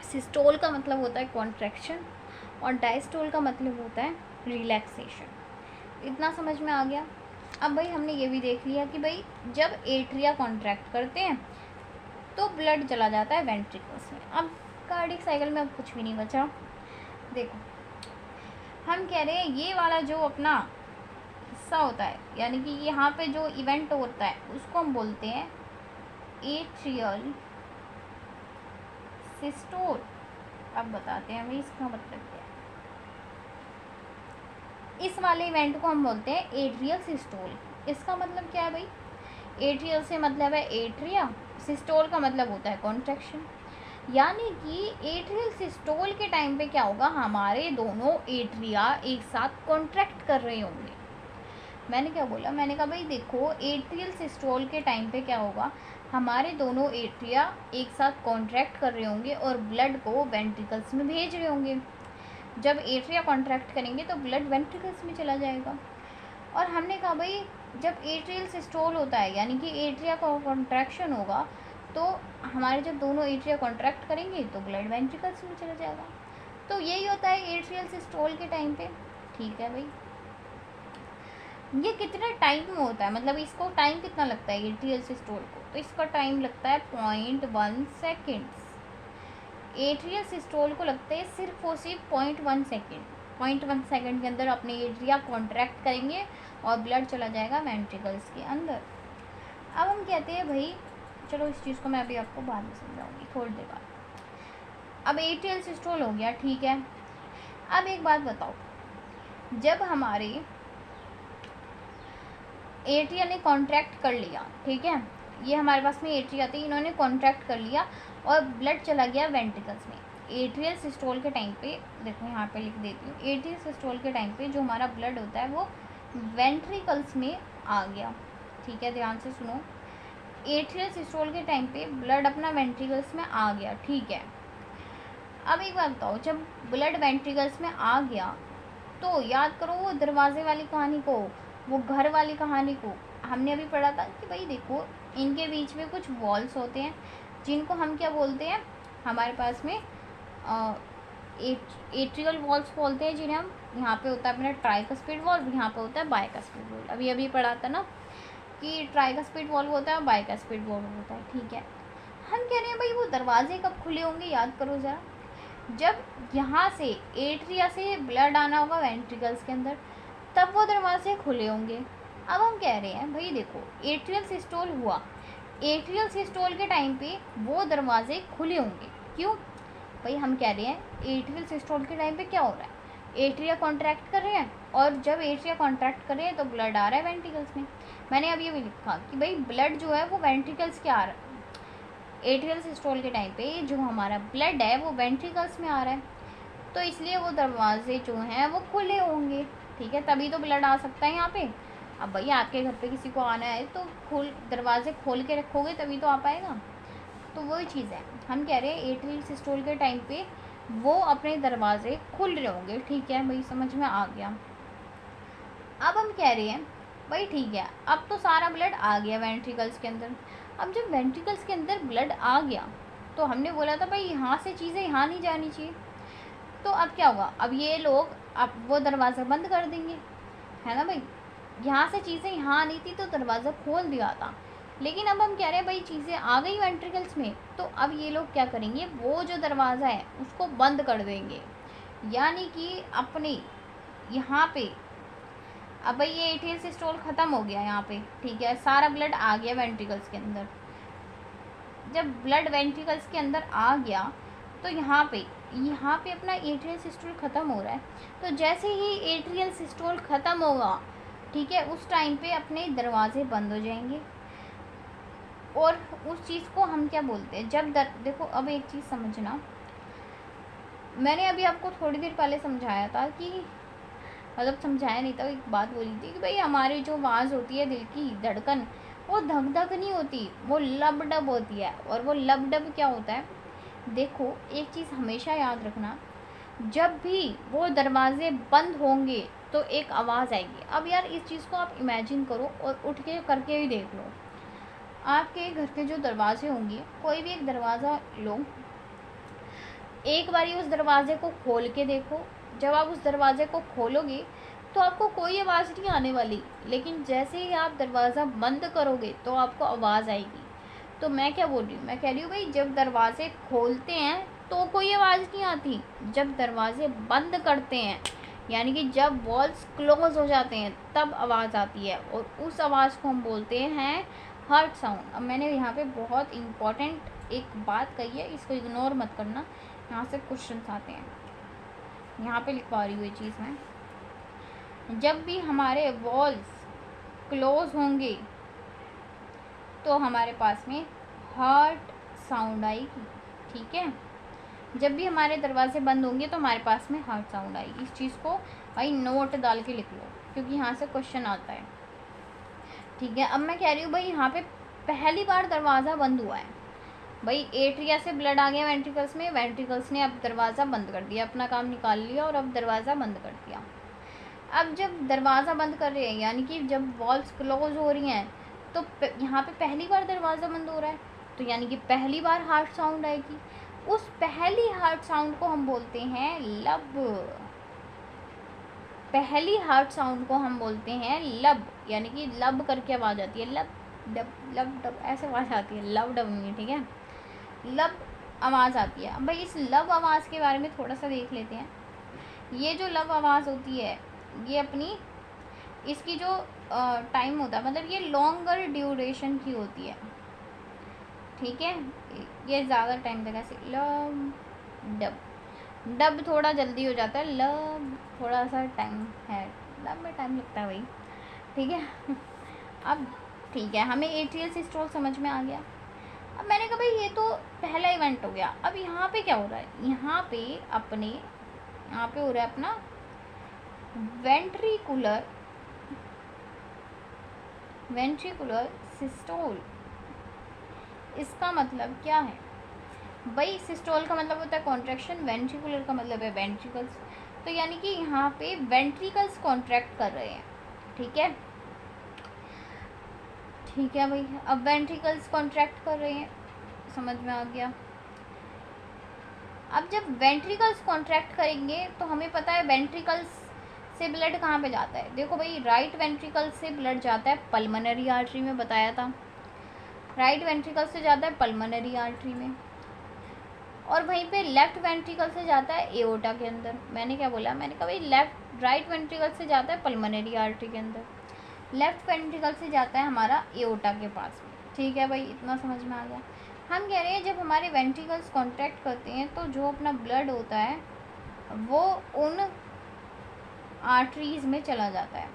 सिस्टोल का मतलब होता है कॉन्ट्रैक्शन और डायस्टोल का मतलब होता है रिलैक्सेशन। इतना समझ में आ गया। अब भाई हमने ये भी देख लिया कि भाई जब एट्रिया कॉन्ट्रैक्ट करते हैं तो ब्लड चला जाता है वेंट्रिकल्स में। अब कार्डियक साइकिल में अब कुछ भी नहीं बचा। देखो हम कह रहे हैं ये वाला जो अपना हिस्सा होता है, यानी कि यहाँ पे जो इवेंट होता है उसको हम बोलते हैं एट्रियल सिस्टोल। अब बताते हैं भाई इसका मतलब क्या है। इस वाले इवेंट को हम बोलते हैं एट्रियल सिस्टोल। इसका मतलब क्या है भाई, एट्रियल से मतलब है एट्रिया, सिस्टोल का मतलब होता है कॉन्ट्रैक्शन। यानी कि एट्रियल सिस्टोल के टाइम पे क्या होगा, हमारे दोनों एट्रिया एक साथ कॉन्ट्रैक्ट कर रहे होंगे। मैंने क्या बोला, मैंने कहा भाई देखो एट्रियल सिस्टोल के टाइम पे क्या होगा, हमारे दोनों एट्रिया एक साथ कॉन्ट्रैक्ट कर रहे होंगे और ब्लड को वेंट्रिकल्स में भेज रहे होंगे। जब एट्रिया कॉन्ट्रैक्ट करेंगे तो ब्लड वेंट्रिकल्स में चला जाएगा। और हमने कहा भाई जब एट्रियल सिस्टोल होता है यानी कि एट्रिया का कॉन्ट्रैक्शन होगा तो हमारे जब दोनों एट्रिया कॉन्ट्रैक्ट करेंगे तो ब्लड वेंट्रिकल्स में चला जाएगा। तो यही होता है एट्रियल सिस्टोल के टाइम पे। ठीक है भाई, ये कितना टाइम में होता है, मतलब इसको टाइम कितना लगता है एट्रियल सिस्टोल को, तो इसका टाइम लगता है 0.1 सेकेंड्स। एट्रियल सिस्टोल को लगता है सिर्फ और सिर्फ 0.1 सेकेंड। 0.1 सेकेंड के अंदर अपने एट्रिया कॉन्ट्रैक्ट करेंगे और ब्लड चला जाएगा वेंट्रिकल्स के अंदर। अब हम कहते हैं भाई चलो इस चीज़ को मैं अभी आपको बाद में समझाऊंगी थोड़ी देर बाद। अब एट्रियल सिस्टोल हो गया, ठीक है। अब एक बात बताओ, जब हमारे एट्रिया ने कॉन्ट्रैक्ट कर लिया, ठीक है, ये हमारे पास में एट्रिया थी, इन्होंने कॉन्ट्रैक्ट कर लिया और ब्लड चला गया वेंट्रिकल्स में। एट्रियल सिस्टोल के टाइम पे देखो यहाँ पे लिख देती हूँ, एट्रियल सिस्टोल के टाइम पे जो हमारा ब्लड होता है वो वेंट्रिकल्स में आ गया। ठीक है, ध्यान से सुनो, एट्रियल सिस्टोल के टाइम पे ब्लड अपना वेंट्रिकल्स में आ गया, ठीक है। अब एक बात बताओ, जब ब्लड वेंट्रिकल्स में आ गया तो याद करो वो दरवाजे वाली कहानी को, वो घर वाली कहानी को हमने अभी पढ़ा था कि भाई देखो इनके बीच में कुछ वॉल्स होते हैं जिनको हम क्या बोलते हैं, हमारे पास में एट्रियल वॉल्स बोलते हैं, जिन्हें हम यहाँ पे होता है अपना ट्राइकस्पिड वॉल्व, यहाँ पे होता है बाइकस्पिड वॉल्व। अभी अभी पढ़ा था ना कि ट्राइकस्पिड वॉल्व होता है, बाइकस्पिड वॉल्व होता है। ठीक है, हम कह रहे हैं भाई वो दरवाजे कब खुले होंगे, याद करो ज़रा, जब यहाँ से एट्रिया से ब्लड आना होगा वेंट्रिकल्स के अंदर तब वो दरवाजे खुले होंगे। अब हम कह रहे हैं भाई देखो एट्रियल सिस्टोल हुआ, एट्रियल सिस्टोल के टाइम पे वो दरवाजे खुले होंगे, क्यों भाई, हम कह रहे हैं एट्रियल सिस्टोल के टाइम पे क्या हो रहा है, एट्रिया कॉन्ट्रैक्ट कर रहे हैं और जब एट्रिया कॉन्ट्रैक्ट कर रहे हैं तो ब्लड आ रहा है वेंट्रिकल्स में। मैंने अभी भी लिखा कि भाई ब्लड जो है वो वेंट्रिकल्स के आ रहा है, एट्रियल सिस्टोल के टाइम पे जो हमारा ब्लड है वो वेंट्रिकल्स में आ रहा है, तो इसलिए वो दरवाजे जो हैं वो खुले होंगे। ठीक है, तभी तो ब्लड आ सकता है यहाँ पे। अब भैया आपके घर पे किसी को आना है तो दरवाजे खोल के रखोगे तभी तो आ पाएगा। तो वही चीज़ है, हम कह रहे हैं एट्रियल सिस्टोल के टाइम पे वो अपने दरवाजे खुल रहे होंगे। ठीक है भाई, समझ में आ गया। अब हम कह रहे हैं भाई ठीक है, अब तो सारा ब्लड आ गया वेंट्रिकल्स के अंदर। अब जब वेंट्रिकल्स के अंदर ब्लड आ गया तो हमने बोला था भाई यहाँ से चीज़ें यहाँ नहीं जानी चाहिए, तो अब क्या होगा, अब ये लोग अब वो दरवाज़ा बंद कर देंगे, है ना भाई, यहाँ से चीज़ें यहाँ आनी थी तो दरवाज़ा खोल दिया था, लेकिन अब हम कह रहे हैं भाई चीज़ें आ गई वेंट्रिकल्स में, तो अब ये लोग क्या करेंगे, वो जो दरवाज़ा है उसको बंद कर देंगे। यानी कि अपने यहाँ पे अब भाई ये एट्रियल सिस्टोल ख़त्म हो गया यहाँ पे, ठीक है, सारा ब्लड आ गया वेंट्रिकल्स के अंदर। जब ब्लड वेंट्रिकल्स के अंदर आ गया तो यहाँ पे अपना एट्रियल सिस्टोल ख़त्म हो रहा है, तो जैसे ही एट्रियल सिस्टोल ख़त्म होगा, ठीक है, उस टाइम पे अपने दरवाजे बंद हो जाएंगे। और उस चीज़ को हम क्या बोलते हैं, जब देखो अब एक चीज़ समझना, मैंने अभी आपको थोड़ी देर पहले समझाया था कि मतलब समझाया नहीं था, एक बात बोली थी कि भाई हमारी जो आवाज़ होती है दिल की धड़कन वो धक धक नहीं होती, वो लब डब होती है। और वो लब डब क्या होता है, देखो एक चीज़ हमेशा याद रखना, जब भी वो दरवाजे बंद होंगे तो एक आवाज़ आएगी। अब यार इस चीज़ को आप इमेजिन करो और उठ के करके भी देख लो, आपके घर के जो दरवाजे होंगे, कोई भी एक दरवाज़ा लो, एक बारी उस दरवाजे को खोल के देखो, जब आप उस दरवाजे को खोलोगे तो आपको कोई आवाज़ नहीं आने वाली, लेकिन जैसे ही आप दरवाज़ा बंद करोगे तो आपको आवाज़ आएगी। तो मैं क्या बोल रही हूँ, मैं कह रही हूँ भाई जब दरवाजे खोलते हैं तो कोई आवाज़ नहीं आती, जब दरवाजे बंद करते हैं यानी कि जब वॉल्स क्लोज हो जाते हैं तब आवाज़ आती है, और उस आवाज़ को हम बोलते हैं हार्ट साउंड। अब मैंने यहाँ पे बहुत इम्पॉर्टेंट एक बात कही है, इसको इग्नोर मत करना, यहाँ से क्वेश्चंस आते हैं, यहाँ पे लिखवा रही हूँ ये चीज़ मैं। जब भी हमारे वॉल्स क्लोज होंगे तो हमारे पास में हार्ट साउंड आएगी। ठीक है, जब भी हमारे दरवाजे बंद होंगे तो हमारे पास में हार्ट साउंड आएगी। इस चीज़ को भाई नोट डाल के लिख लो, क्योंकि यहाँ से क्वेश्चन आता है। ठीक है, अब मैं कह रही हूँ भाई यहाँ पे पहली बार दरवाज़ा बंद हुआ है, भाई एट्रिया से ब्लड आ गया वेंट्रिकल्स में, वेंट्रिकल्स ने अब दरवाज़ा बंद कर दिया, अपना काम निकाल लिया और अब दरवाज़ा बंद कर दिया। अब जब दरवाज़ा बंद कर रहे हैं, यानी कि जब वॉल्स क्लोज हो रही हैं, तो यहाँ पे पहली बार दरवाज़ा बंद हो रहा है, तो यानी कि पहली बार हार्ट साउंड आएगी। उस पहली हार्ट साउंड को हम बोलते हैं लब। पहली हार्ट साउंड को हम बोलते हैं लब, यानी कि लब करके आवाज़ आती है, लब डब लब डब ऐसे आवाज़ आती है, लब डब नहीं है। ठीक है, लब आवाज़ आती है। अब भाई इस लब आवाज़ के बारे में थोड़ा सा देख लेते हैं। ये जो लब आवाज़ होती है, ये अपनी इसकी जो टाइम होता है, मतलब ये लॉन्गर ड्यूरेशन की होती है। ठीक है, ये ज़्यादा टाइम तक ऐसे लब डब, डब थोड़ा जल्दी हो जाता है, लब थोड़ा सा टाइम है, लब में टाइम लगता है भाई। ठीक है अब ठीक है, हमें एट्रियल सिस्टोल समझ में आ गया। अब मैंने कहा भाई ये तो पहला इवेंट हो गया, अब यहाँ पे क्या हो रहा है, यहाँ पे हो रहा है अपना वेंट्रिकुलर सिस्टोल। इसका मतलब क्या है भाई, सिस्टोल का मतलब होता है कॉन्ट्रैक्शन, वेंट्रिकुलर का मतलब है वेंट्रिकल्स, तो यानी कि यहाँ पे वेंट्रिकल्स कॉन्ट्रैक्ट कर रहे हैं। ठीक है, ठीक है भाई, अब वेंट्रिकल्स कॉन्ट्रैक्ट कर रहे हैं, समझ में आ गया। अब जब वेंट्रिकल्स कॉन्ट्रैक्ट करेंगे तो हमें पता है वेंट्रिकल्स से ब्लड कहाँ पे जाता है। देखो भाई, राइट वेंट्रिकल से ब्लड जाता है पल्मोनरी आर्टरी में, बताया था, राइट वेंट्रिकल से जाता है पल्मोनरी आर्टरी में, और वहीं पे लेफ्ट वेंट्रिकल से जाता है एओर्टा के अंदर। मैंने क्या बोला, मैंने कहा भाई राइट वेंट्रिकल से जाता है पल्मोनरी आर्टरी के अंदर, लेफ्ट वेंट्रिकल से जाता है हमारा एओर्टा के पास में। ठीक है भाई, इतना समझ में आ गया। हम कह रहे हैं जब हमारे वेंट्रिकल्स कॉन्ट्रैक्ट करते हैं तो जो अपना ब्लड होता है वो उन आर्टरीज़ में चला जाता है,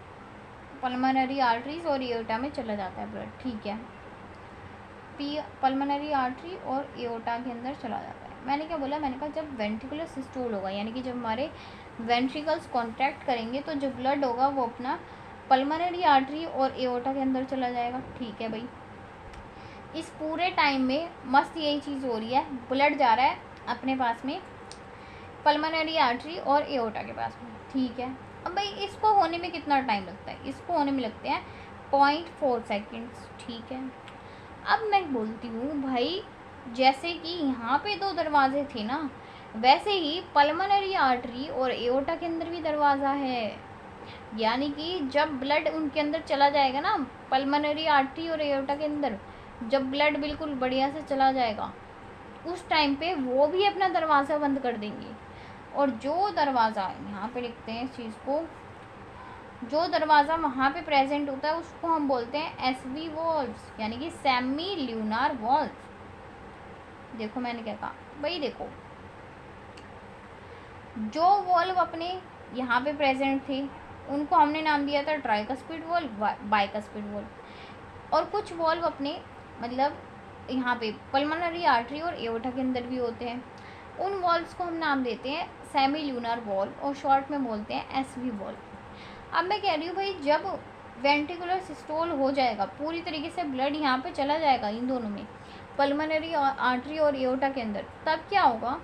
पल्मोनरी आर्टरीज़ और एओर्टा में चला जाता है ब्लड। ठीक है, पल्मोनरी आर्टरी और एओर्टा के अंदर चला जाता है। मैंने क्या बोला, मैंने कहा जब वेंट्रिकुलर सिस्टोल होगा, यानी कि जब हमारे वेंट्रिकल्स कॉन्ट्रैक्ट करेंगे तो जो ब्लड होगा वो अपना पल्मोनरी आर्टरी और एओर्टा के अंदर चला जाएगा। ठीक है भाई, इस पूरे टाइम में मस्त यही चीज़ हो रही है, ब्लड जा रहा है अपने पास में पल्मोनरी आर्टरी और एओर्टा के पास में। ठीक है, अब भाई इसको होने में कितना टाइम लगता है, इसको होने में लगते हैं 0.4 सेकेंड्स। ठीक है, अब मैं बोलती हूँ भाई, जैसे कि यहाँ पे 2 दरवाजे थे ना, वैसे ही पल्मोनरी आर्टरी और एओर्टा के अंदर भी दरवाज़ा है, यानी कि जब ब्लड उनके अंदर चला जाएगा ना, पल्मोनरी आर्टरी और एओर्टा के अंदर जब ब्लड बिल्कुल बढ़िया से चला जाएगा, उस टाइम पे वो भी अपना दरवाज़ा बंद कर देंगे। और जो दरवाज़ा, यहाँ पे लिखते हैं इस चीज़ को, जो दरवाज़ा वहाँ पे प्रेजेंट होता है उसको हम बोलते हैं एसवी वॉल्व्स, यानी कि सेमी ल्यूनार वॉल्व। देखो मैंने क्या कहा भाई, देखो जो वॉल्व अपने यहाँ पे प्रेजेंट थे उनको हमने नाम दिया था ट्राइकस्पिड वॉल्व, बाइकस्पिड वॉल्व, और कुछ वॉल्व अपने मतलब यहाँ पे पल्मोनरी आर्टरी और एओर्टा के अंदर भी होते हैं, उन वॉल्व्स को हम नाम देते हैं सेमी ल्यूनार वॉल्व और शॉर्ट में बोलते हैं एसवी वॉल्व। अब मैं कह रही हूँ भाई, जब वेंट्रिकुलर सिस्टोल हो जाएगा, पूरी तरीके से ब्लड यहाँ पे चला जाएगा इन दोनों में, पल्मोनरी आर्टरी और एओर्टा के अंदर, तब क्या होगा,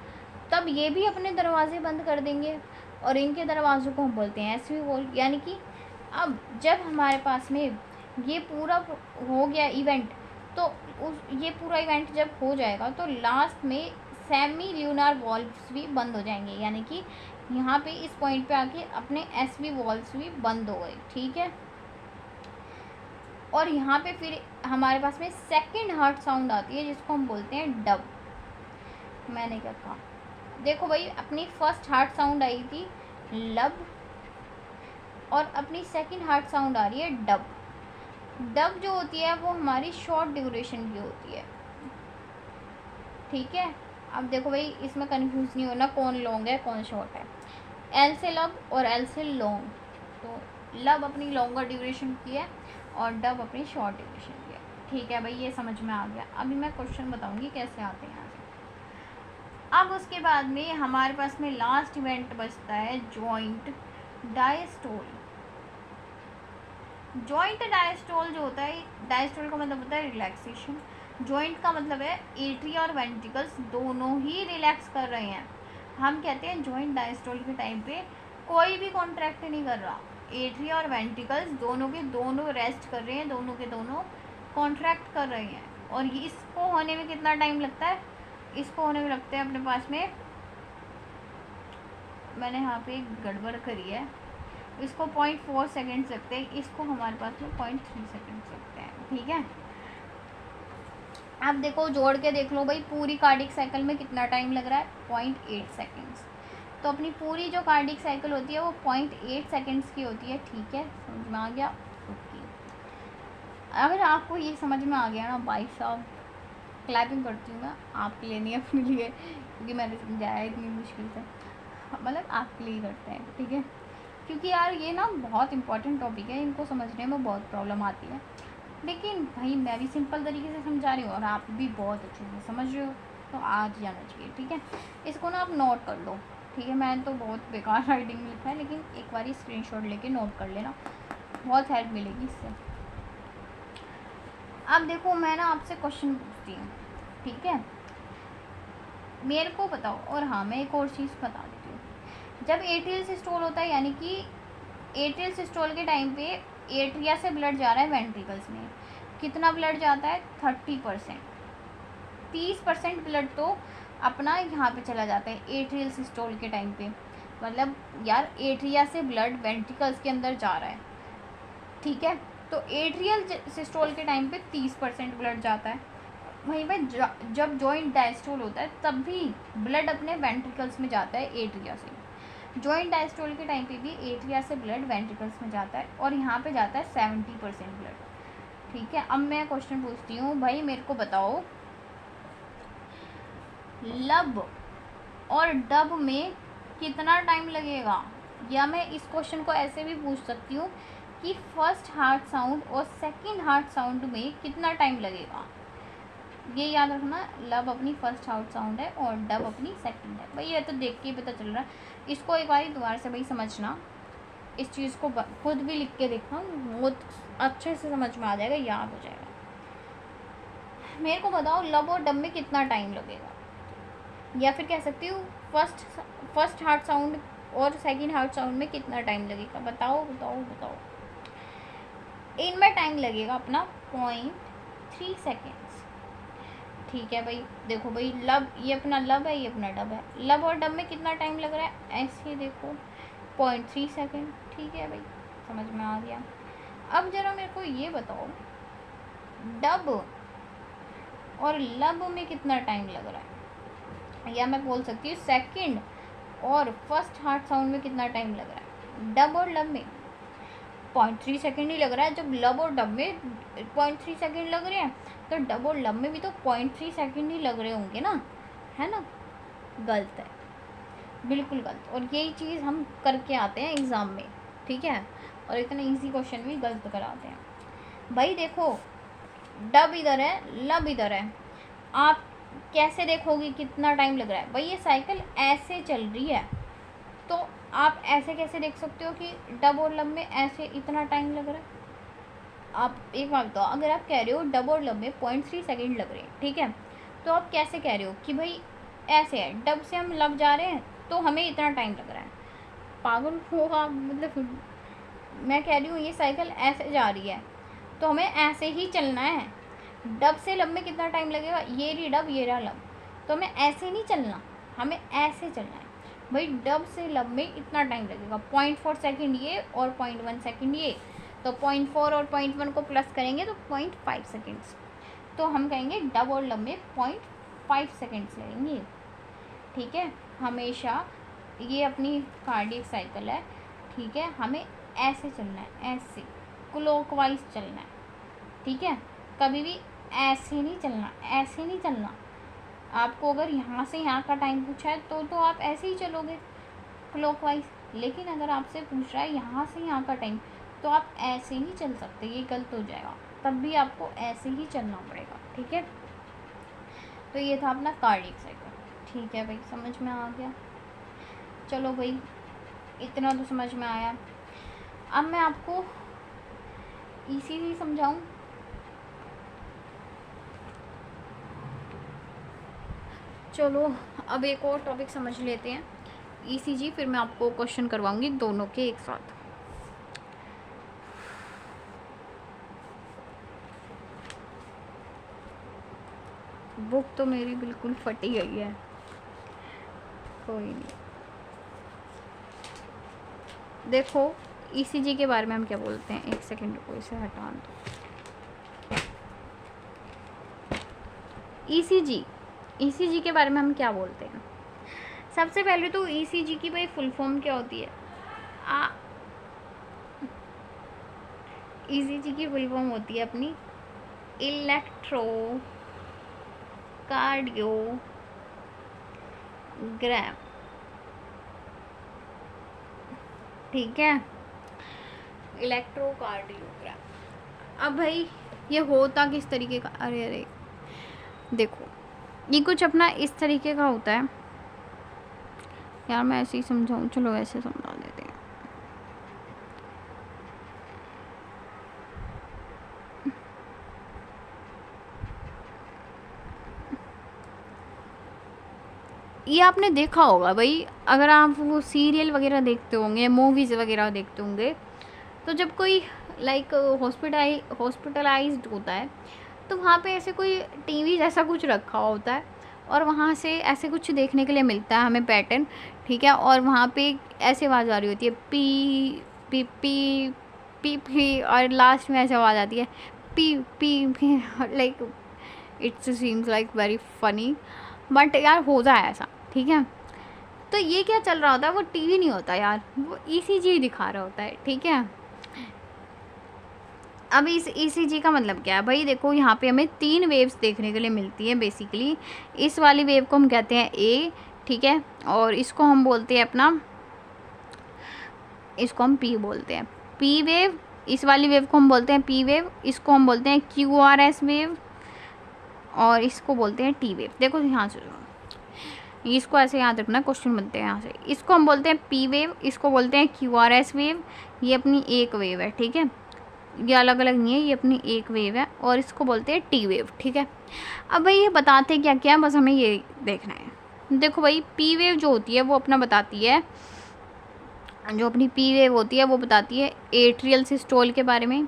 तब ये भी अपने दरवाजे बंद कर देंगे और इनके दरवाज़ों को हम बोलते हैं एसवी वॉल्व। यानी कि अब जब हमारे पास में ये पूरा हो गया इवेंट, तो ये पूरा इवेंट जब हो जाएगा तो लास्ट में सेमी ल्यूनार वॉल्व्स भी बंद हो जाएंगे, यानी कि यहाँ पे इस पॉइंट पे आके अपने एसवी वॉल्व्स भी बंद हो गए। ठीक है, और यहाँ पे फिर हमारे पास में सेकंड हार्ट साउंड आती है जिसको हम बोलते हैं डब। मैंने क्या कहा, देखो भाई, अपनी फर्स्ट हार्ट साउंड आई थी लब, और अपनी सेकंड हार्ट साउंड आ रही है डब। डब जो होती है वो हमारी शॉर्ट ड्यूरेशन की होती है। ठीक है, अब देखो भाई, इसमें कंफ्यूज नहीं होना कौन लॉन्ग है कौन शॉर्ट है। एल से लब और एल से लॉन्ग, तो लब अपनी लॉन्गर ड्यूरेशन की है और डब अपनी शॉर्ट ड्यूरेशन की है। ठीक है भाई, ये समझ में आ गया। अभी मैं क्वेश्चन बताऊंगी कैसे आते हैं यहाँ से। अब उसके बाद में हमारे पास में लास्ट इवेंट बचता है जॉइंट डायस्टोल। जॉइंट डायस्टोल जो होता है, डायस्टोल का मतलब होता है रिलैक्सेशन, जॉइंट का मतलब है एट्रिया और वेंट्रिकल्स दोनों ही रिलैक्स कर रहे हैं। हम कहते हैं जॉइंट डायस्टोल के टाइम पे कोई भी कॉन्ट्रैक्ट नहीं कर रहा, एट्रिया और वेंट्रिकल्स दोनों के दोनों रेस्ट कर रहे हैं, दोनों के दोनों कॉन्ट्रैक्ट कर रहे हैं। और ये इसको होने में कितना टाइम लगता है? इसको होने में लगता है अपने पास में, मैंने यहाँ पे एक गड़बड़ करी है, इसको 0.4 सेकेंड्स लगते हैं, इसको हमारे पास में 0.3 सेकेंड्स लगते हैं। ठीक है, अब देखो जोड़ के देख लो भाई, पूरी कार्डिक साइकिल में कितना टाइम लग रहा है? 0.8 सेकेंड्स। तो अपनी पूरी जो कार्डिक साइकिल होती है वो 0.8 सेकेंड्स की होती है। ठीक है, समझ में आ गया? ओके, अगर आपको ये समझ में आ गया ना भाई साहब, क्लैपिंग करती हूँ मैं आपके लिए, नहीं अपने लिए, क्योंकि मैंने समझाया इतनी मुश्किल से, मतलब आपके लिए ही करते हैं। ठीक है, क्योंकि यार ये ना बहुत इंपॉर्टेंट टॉपिक है, इनको समझने में बहुत प्रॉब्लम आती है, लेकिन भाई मैं भी सिंपल तरीके से समझा रही हूँ और आप भी बहुत अच्छे से समझ रहे हो, तो आज जाना चाहिए। ठीक है, इसको ना आप नोट कर लो। ठीक है, मैंने तो बहुत बेकार राइटिंग में लिखा है, लेकिन एक बार स्क्रीनशॉट लेके नोट कर लेना, बहुत हेल्प मिलेगी इससे। अब देखो मैं ना आपसे क्वेश्चन पूछती हूँ, ठीक है, मेरे को बताओ। और हाँ, मैं एक और चीज़ बता देती हूँ, जब एट्रियल सिस्टोल होता है, यानी कि एट्रियल सिस्टोल के टाइम पे एट्रिया से ब्लड जा रहा है वेंट्रिकल्स में, कितना ब्लड जाता है? 30%। 30% ब्लड तो अपना यहाँ पे चला जाता है एट्रियल सिस्टोल के टाइम पे, मतलब यार एट्रिया से ब्लड वेंट्रिकल्स के अंदर जा रहा है। ठीक है, तो एट्रियल सिस्टोल के टाइम पे 30% ब्लड जाता है। वहीं पर जब जॉइंट डायस्टोल होता है तब भी ब्लड अपने वेंट्रिकल्स में जाता है एट्रिया से। जॉइंट डायस्टोल के टाइम पे भी एट्रिया से ब्लड वेंट्रिकल्स में जाता है, और यहाँ पे जाता है 70% ब्लड। ठीक है, अब मैं क्वेश्चन पूछती हूँ भाई, मेरे को बताओ लब और डब में कितना टाइम लगेगा? या मैं इस क्वेश्चन को ऐसे भी पूछ सकती हूँ कि फर्स्ट हार्ट साउंड और सेकंड हार्ट साउंड में कितना टाइम लगेगा? ये याद रखना, लब अपनी फर्स्ट हार्ट साउंड है और डब अपनी सेकंड है। भाई ये तो देख के ही पता चल रहा है। इसको एक बार दोबारा से भाई समझना, इस चीज़ को खुद भी लिख के देखना, बहुत अच्छे से समझ में आ जाएगा, याद हो जाएगा। मेरे को बताओ लब और डब में कितना टाइम लगेगा? या फिर कह सकती हूँ फर्स्ट हार्ट साउंड और सेकंड हार्ट साउंड में कितना टाइम लगेगा? बताओ बताओ बताओ। इनमें टाइम लगेगा अपना 0.3 सेकेंड्स। ठीक है भाई, देखो भाई लब, ये अपना लब है, ये अपना डब है। लब और डब में कितना टाइम लग रहा है? ऐसे देखो 0.3 सेकेंड। ठीक है भाई, समझ में आ गया। अब जरा मेरे को ये बताओ डब और लब में कितना टाइम लग रहा है? या मैं बोल सकती हूँ सेकंड और फर्स्ट हार्ट साउंड में कितना टाइम लग रहा है? डब और लब में 0.3 सेकेंड ही लग रहा है। जब लब और डब में 0.3 सेकेंड लग रहे हैं, तो डब और लब में भी तो 0.3 सेकेंड ही लग रहे होंगे ना, है ना? गलत है, बिल्कुल गलत। और यही चीज़ हम करके आते हैं एग्ज़ाम में। ठीक है, और इतना इजी क्वेश्चन भी गलत कराते हैं। भाई देखो डब इधर है, लब इधर है, आप कैसे देखोगे कितना टाइम लग रहा है? भाई ये साइकिल ऐसे चल रही है, तो आप ऐसे कैसे देख सकते हो कि डब और लब में ऐसे इतना टाइम लग रहा है? आप एक बात बताओ, अगर आप कह रहे हो डब और लब में 0.3 सेकेंड लग रहे हैं, ठीक है, तो आप कैसे कह रहे हो कि भाई ऐसे है, डब से हम लब जा रहे हैं तो हमें इतना टाइम लग रहा है? पागल हो आप? मतलब मैं कह रही हूँ ये साइकिल ऐसे जा रही है तो हमें ऐसे ही चलना है। डब से लब में कितना टाइम लगेगा? ये रही डब, ये रहा लब, तो हमें ऐसे नहीं चलना, हमें ऐसे चलना है। भाई डब से लब में इतना टाइम लगेगा, 0.4 सेकेंड ये और 0.1 सेकेंड ये, तो 0.4 और 0.1 को प्लस करेंगे तो 0.5 सेकेंड्स। तो हम कहेंगे डब और लब में 0.5 सेकेंड्स लगेंगे। ठीक है, हमेशा ये अपनी कार्डियक साइकिल है। ठीक है, हमें ऐसे चलना है, ऐसे क्लॉकवाइज चलना है। ठीक है, कभी भी ऐसे नहीं चलना, ऐसे नहीं चलना। आपको अगर यहाँ से यहाँ का टाइम पूछा है तो आप ऐसे ही चलोगे क्लॉकवाइज, लेकिन अगर आपसे पूछ रहा है यहाँ से यहाँ का टाइम, तो आप ऐसे ही चल सकते, ये गलत हो जाएगा, तब भी आपको ऐसे ही चलना पड़ेगा, ठीक है। तो ये था अपना कार्डियक साइकिल, ठीक है भाई, समझ में आ गया। चलो भाई, इतना तो समझ में आया। अब मैं आपको ईसीजी समझाऊं। चलो अब एक और टॉपिक समझ लेते हैं, ईसीजी, फिर मैं आपको क्वेश्चन करवाऊंगी दोनों के एक साथ। बुक तो मेरी बिल्कुल फटी गई है, कोई नहीं। देखो ईसीजी के बारे में हम क्या बोलते हैं, एक सेकंड रुको, इसे हटा दो। ईसीजी के बारे में हम क्या बोलते हैं। सबसे पहले तो ईसीजी की भाई फुल फॉर्म क्या होती है। ईसीजी की फुल फॉर्म होती है अपनी इलेक्ट्रो कार्डियोग्राम, ठीक है, इलेक्ट्रोकार्डियोग्राम। अब भाई ये होता किस तरीके का, अरे देखो ये कुछ अपना इस तरीके का होता है यार, मैं ऐसे ही समझाऊँ, चलो ऐसे समझा देते हैं। ये आपने देखा होगा भाई, अगर आप वो सीरियल वगैरह देखते होंगे, मूवीज़ वगैरह देखते होंगे, तो जब कोई लाइक हॉस्पिटलाइज्ड होता है तो वहाँ पे ऐसे कोई टीवी जैसा कुछ रखा होता है और वहाँ से ऐसे कुछ देखने के लिए मिलता है हमें पैटर्न, ठीक है। और वहाँ पे ऐसे आवाज़ आ रही होती है P P P P P, और लास्ट में ऐसे आवाज़ आती है P P P, like it's seems like very funny, but यार होता है ऐसा, ठीक है। तो ये क्या चल रहा होता है, वो टीवी नहीं होता यार, वो ईसीजी दिखा रहा होता है, ठीक है। अब इस ईसीजी का मतलब क्या है भाई, देखो यहाँ पे हमें 3 वेव्स देखने के लिए मिलती हैं बेसिकली। इस वाली वेव को हम कहते हैं ए, ठीक है, और इसको हम बोलते हैं अपना, इसको हम पी बोलते हैं, पी वेव। इस वाली वेव को हम बोलते हैं पी वेव, इसको हम बोलते हैं क्यूआरएस वेव, और इसको बोलते हैं टी वेव। देखो यहाँ से इसको ऐसे याद रखना, क्वेश्चन बनते हैं यहाँ से। इसको हम बोलते हैं पी वेव, इसको बोलते हैं क्यूआरएस वेव, ये अपनी एक वेव है, ठीक है, ये अलग अलग नहीं है, ये अपनी एक वेव है, और इसको बोलते हैं टी वेव, ठीक है। अब भाई ये बताते क्या क्या है, बस हमें ये देखना है। देखो भाई पी वेव जो होती है वो अपना बताती है, जो अपनी पी वेव होती है वो बताती है एट्रियल सिस्टोल के बारे में,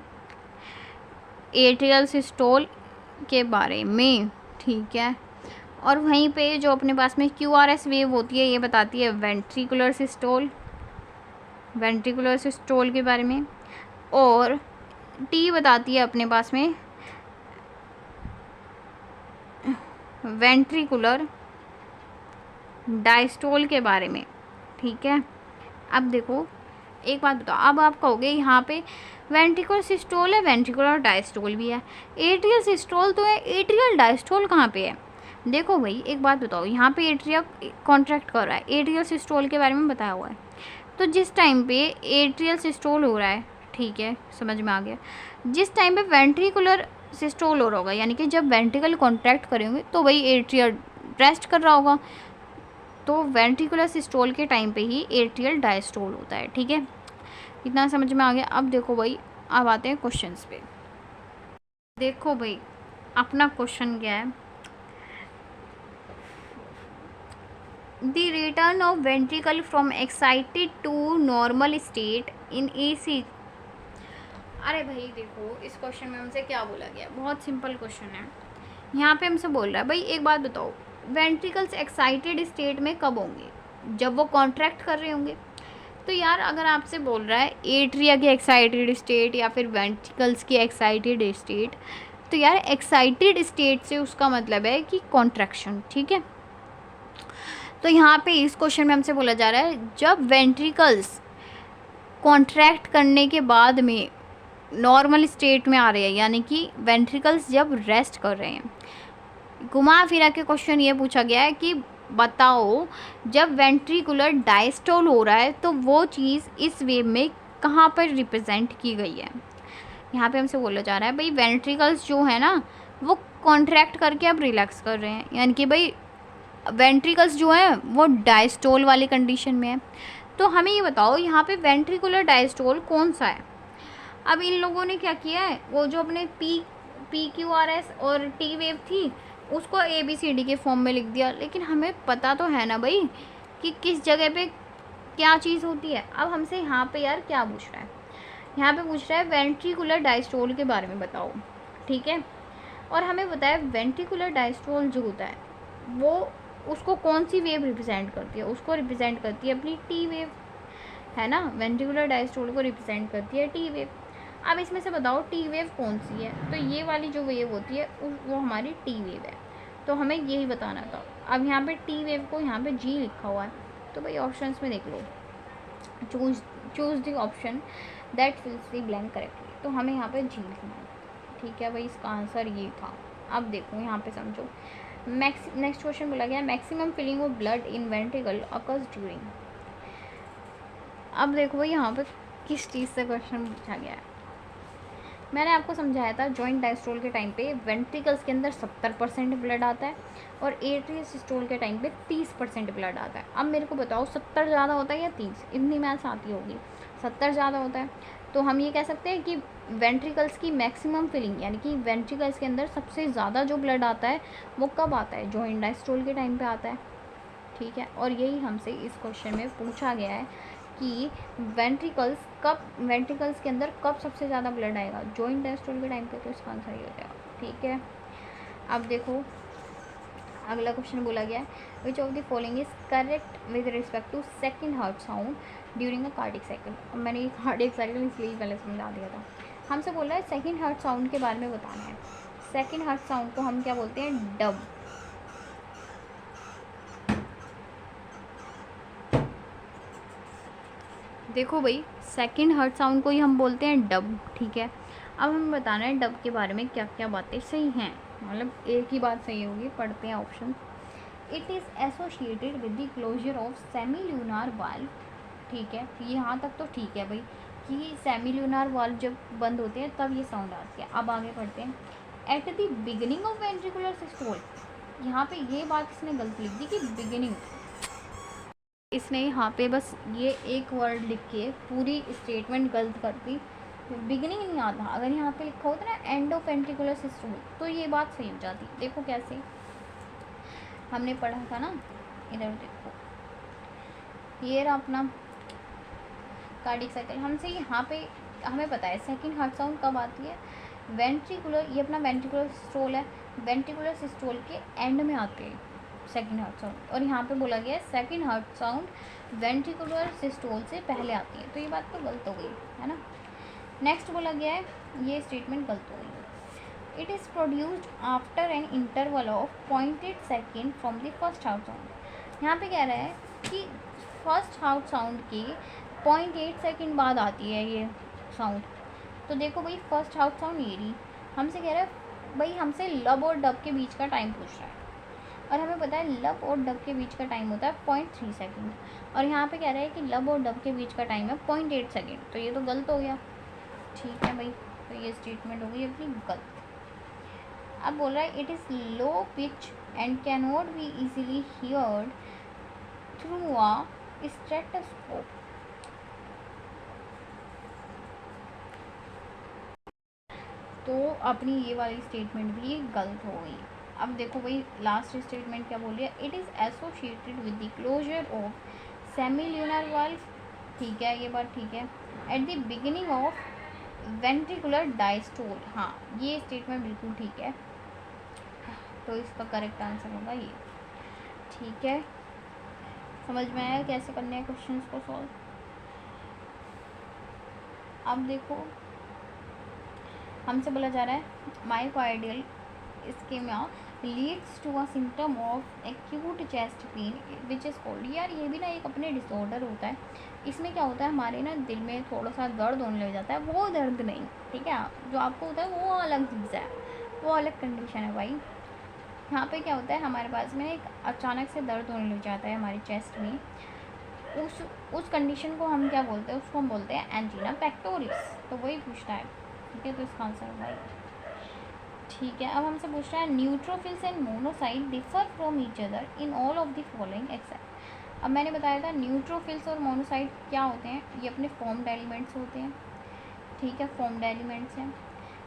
एट्रियल सिस्टोल के बारे में, ठीक है। और वहीं पे जो अपने पास में क्यूआरएस वेव होती है ये बताती है वेंट्रिकुलर सिस्टोल, वेंट्रिकुलर सिस्टोल के बारे में, और टी बताती है अपने पास में वेंट्रिकुलर डायस्टोल के बारे में, ठीक है। अब देखो एक बात बताओ, अब आप कहोगे यहाँ पे वेंट्रिकुलर सिस्टोल है, वेंट्रिकुलर डायस्टोल भी है, एट्रियल सिस्टोल तो है, एट्रियल डायस्टोल कहाँ पे है। देखो भाई एक बात बताओ, यहाँ पे एट्रिया कॉन्ट्रैक्ट कर रहा है, एट्रियल सिस्टोल के बारे में बताया हुआ है, तो जिस टाइम पे एट्रियल सिस्टोल हो रहा है, ठीक है, समझ में आ गया, जिस टाइम पे वेंट्रिकुलर सिस्टोल हो रहा होगा, यानी कि जब वेंट्रिकल कॉन्ट्रैक्ट करेंगे तो भाई एट्रियल रेस्ट कर रहा होगा, तो वेंट्रिकुलर सिस्टोल के टाइम पे ही एट्रियल डायस्टोल होता है, ठीक है। इतना समझ में आ गया। अब देखो भाई, अब आते हैं क्वेश्चंस पे। देखो भाई अपना क्वेश्चन क्या है, the return of ventricle from excited to normal state in AC. अरे भाई देखो इस क्वेश्चन में हमसे क्या बोला गया, बहुत सिंपल क्वेश्चन है। यहाँ पे हमसे बोल रहा है भाई एक बात बताओ, वेंट्रिकल्स एक्साइटेड स्टेट में कब होंगे, जब वो कॉन्ट्रैक्ट कर रहे होंगे। तो यार अगर आपसे बोल रहा है एट्रिया की एक्साइटेड स्टेट या फिर वेंट्रिकल्स की एक्साइटेड स्टेट, तो यार एक्साइटेड स्टेट से उसका मतलब है कि कॉन्ट्रैक्शन, ठीक है। तो यहाँ पे इस क्वेश्चन में हमसे बोला जा रहा है जब वेंट्रिकल्स कॉन्ट्रैक्ट करने के बाद में नॉर्मल स्टेट में आ रहे हैं, यानी कि वेंट्रिकल्स जब रेस्ट कर रहे हैं। घुमा फिरा के क्वेश्चन ये पूछा गया है कि बताओ जब वेंट्रिकुलर डायस्टोल हो रहा है तो वो चीज़ इस वेव में कहाँ पर रिप्रेजेंट की गई है। यहाँ पे हमसे बोला जा रहा है भाई वेंट्रिकल्स जो है ना वो कॉन्ट्रैक्ट करके अब रिलैक्स कर रहे हैं, यानी कि भाई वेंट्रिकल्स जो है वो डायस्टोल वाली कंडीशन में है। तो हमें ये बताओ यहाँ पे वेंट्रिकुलर डायस्टोल कौन सा है। अब इन लोगों ने क्या किया है, वो जो अपने PQRS और T वेव थी उसको ABCD के फॉर्म में लिख दिया, लेकिन हमें पता तो है ना भाई कि किस जगह पे क्या चीज़ होती है। अब हमसे यहाँ पे यार क्या पूछ रहा है, यहाँ पे पूछ रहा है वेंट्रिकुलर डायस्टोल के बारे में बताओ, ठीक है। और हमें बताया वेंट्रिकुलर डायस्टोल जो होता है वो उसको कौन सी वेव रिप्रेजेंट करती है, उसको रिप्रेजेंट करती है अपनी T वेव, है ना। वेंट्रिकुलर डायस्टोल को रिप्रेजेंट करती है T वेव। अब इसमें से बताओ T वेव कौन सी है, तो ये वाली जो वेव होती है वो हमारी T वेव है, तो हमें यही बताना था। अब यहाँ पे T वेव को यहाँ पे G लिखा हुआ है, तो भाई ऑप्शंस में देख लो, choose the option that fills the blank correctly, तो हमें यहाँ पे G लिखना है, ठीक है भाई, इसका आंसर ये था। अब देखो यहाँ पे समझो, नेक्स्ट क्वेश्चन बोला गया maximum filling of blood in ventricle occurs during. अब देखो भाई यहाँ पे किस चीज़ से क्वेश्चन पूछा गया है। मैंने आपको समझाया था जॉइंट डायस्टोल के टाइम पे वेंट्रिकल्स के अंदर 70% ब्लड आता है और एट्रियल सिस्टोल के टाइम पे 30% ब्लड आता है। अब मेरे को बताओ 70 ज़्यादा होता है या 30, इतनी मैथ्स आती होगी, 70 ज़्यादा होता है, तो हम ये कह सकते हैं कि वेंट्रिकल्स की मैक्सिमम फिलिंग, यानी कि वेंट्रिकल्स के अंदर सबसे ज़्यादा जो ब्लड आता है वो कब आता है, जॉइंट डायस्टोल के टाइम पर आता है, ठीक है। और यही हमसे इस क्वेश्चन में पूछा गया है कि वेंट्रिकल्स के अंदर कब सबसे ज़्यादा ब्लड आएगा, जॉइंट डायस्टोल के टाइम पे, तो इसका आंसर ये हो जाएगा, ठीक है। अब देखो अगला क्वेश्चन बोला गया है which of the following is correct with respect to second heart sound during a cardiac cycle. अब मैंने ये कार्डिक साइकिल इसलिए पहले समझा दिया था। हमसे बोला है सेकंड हार्ट साउंड के बारे में बताना है। सेकंड हार्ट साउंड को हम क्या बोलते हैं, डब। देखो भाई सेकंड हार्ट साउंड को ही हम बोलते हैं डब, ठीक है। अब हमें बताना है डब के बारे में क्या क्या बातें सही हैं, मतलब एक ही बात सही होगी, पढ़ते हैं option. It is associated with the closure of semi lunar valve, ठीक है, यहाँ तक तो ठीक है भाई कि सेमी ल्यूनार वाल्व जब बंद होते हैं तब ये साउंड आती है। अब आगे पढ़ते हैं, eight the beginning of ventricular systole, यहाँ पे ये बात इसने गलत लिख दी कि बिगिनिंग, इसने यहाँ पे बस ये एक वर्ड लिख के पूरी स्टेटमेंट गलत कर दी, बिगिनिंग नहीं आता। अगर यहाँ पे लिखा होता ना एंड ऑफ वेंट्रिकुलर सिस्टम तो ये बात सही हो जाती। देखो कैसे हमने पढ़ा था ना, इधर देखो ये रहा अपना कार्डिक साइकिल। हमसे यहाँ पे हमें पता है सेकंड हार्ट साउंड कब आती है, वेंट्रिकुलर, ये अपना वेंट्रिकुलर सिस्टोल है, वेंट्रिकुलर सिस्टोल के एंड में आते हैं सेकंड हार्ट साउंड, और यहाँ पे बोला गया है second heart sound ventricular systole से पहले आती है, तो ये बात तो गलत हो गई है ना। नेक्स्ट बोला गया है, ये स्टेटमेंट गलत हो गई, it is produced after an interval of 0.8 second from the first heart sound. यहाँ पे कह रहा है कि फर्स्ट हार्ट साउंड की 0.8 सेकेंड बाद आती है ये साउंड। तो देखो भाई फर्स्ट हार्ट साउंड ये रही, हमसे कह रहा है भाई, हमसे लब और डब के बीच का टाइम पूछ रहा है, और हमें पता है लब और डब के बीच का टाइम होता है 0.3 सेकेंड, और यहाँ पे कह रहा है कि लब और डब के बीच का टाइम है 0.8 सेकेंड, तो ये तो गलत हो गया, ठीक है भाई, तो ये स्टेटमेंट हो गई अपनी गलत। अब बोल रहा है it is low pitch and can not be easily heard through a stethoscope. तो अपनी ये वाली स्टेटमेंट भी गलत हो गई। अब देखो भाई लास्ट स्टेटमेंट क्या बोल रही है, it is associated with the closure of semi lunar valve, ठीक है, ये बात ठीक है, at the beginning of ventricular diastole, हाँ ये स्टेटमेंट बिल्कुल ठीक है, तो इसका करेक्ट आंसर होगा ये, ठीक है। समझ में आया कैसे करने हैं क्वेश्चंस को सॉल्व। अब देखो हमसे बोला जा रहा है myocardial ischaemia leads to a symptom of acute chest pain which is called. यार ये भी ना एक अपने डिसऑर्डर होता है, इसमें क्या होता है हमारे ना दिल में थोड़ा सा दर्द होने लग जाता है, वो दर्द नहीं, ठीक है, जो आपको होता है वो अलग चीज़ है, वो अलग कंडीशन है भाई। यहाँ पे क्या होता है हमारे पास में एक अचानक से दर्द होने लग जाता है हमारी चेस्ट में, उस कंडीशन को हम क्या बोलते हैं, उसको हम बोलते हैं एंजीना पेक्टोरिस। तो वही पूछना है, ठीक है। तो इसका आंसर भाई ठीक है। अब हमसे पूछ रहा है neutrophils and monocyte differ from each other in all of the following except. अब मैंने बताया था न्यूट्रोफिल्स और मोनोसाइट क्या होते हैं, ये अपने फॉर्म्ड एलिमेंट्स होते हैं, ठीक है, फॉर्म्ड एलिमेंट्स हैं।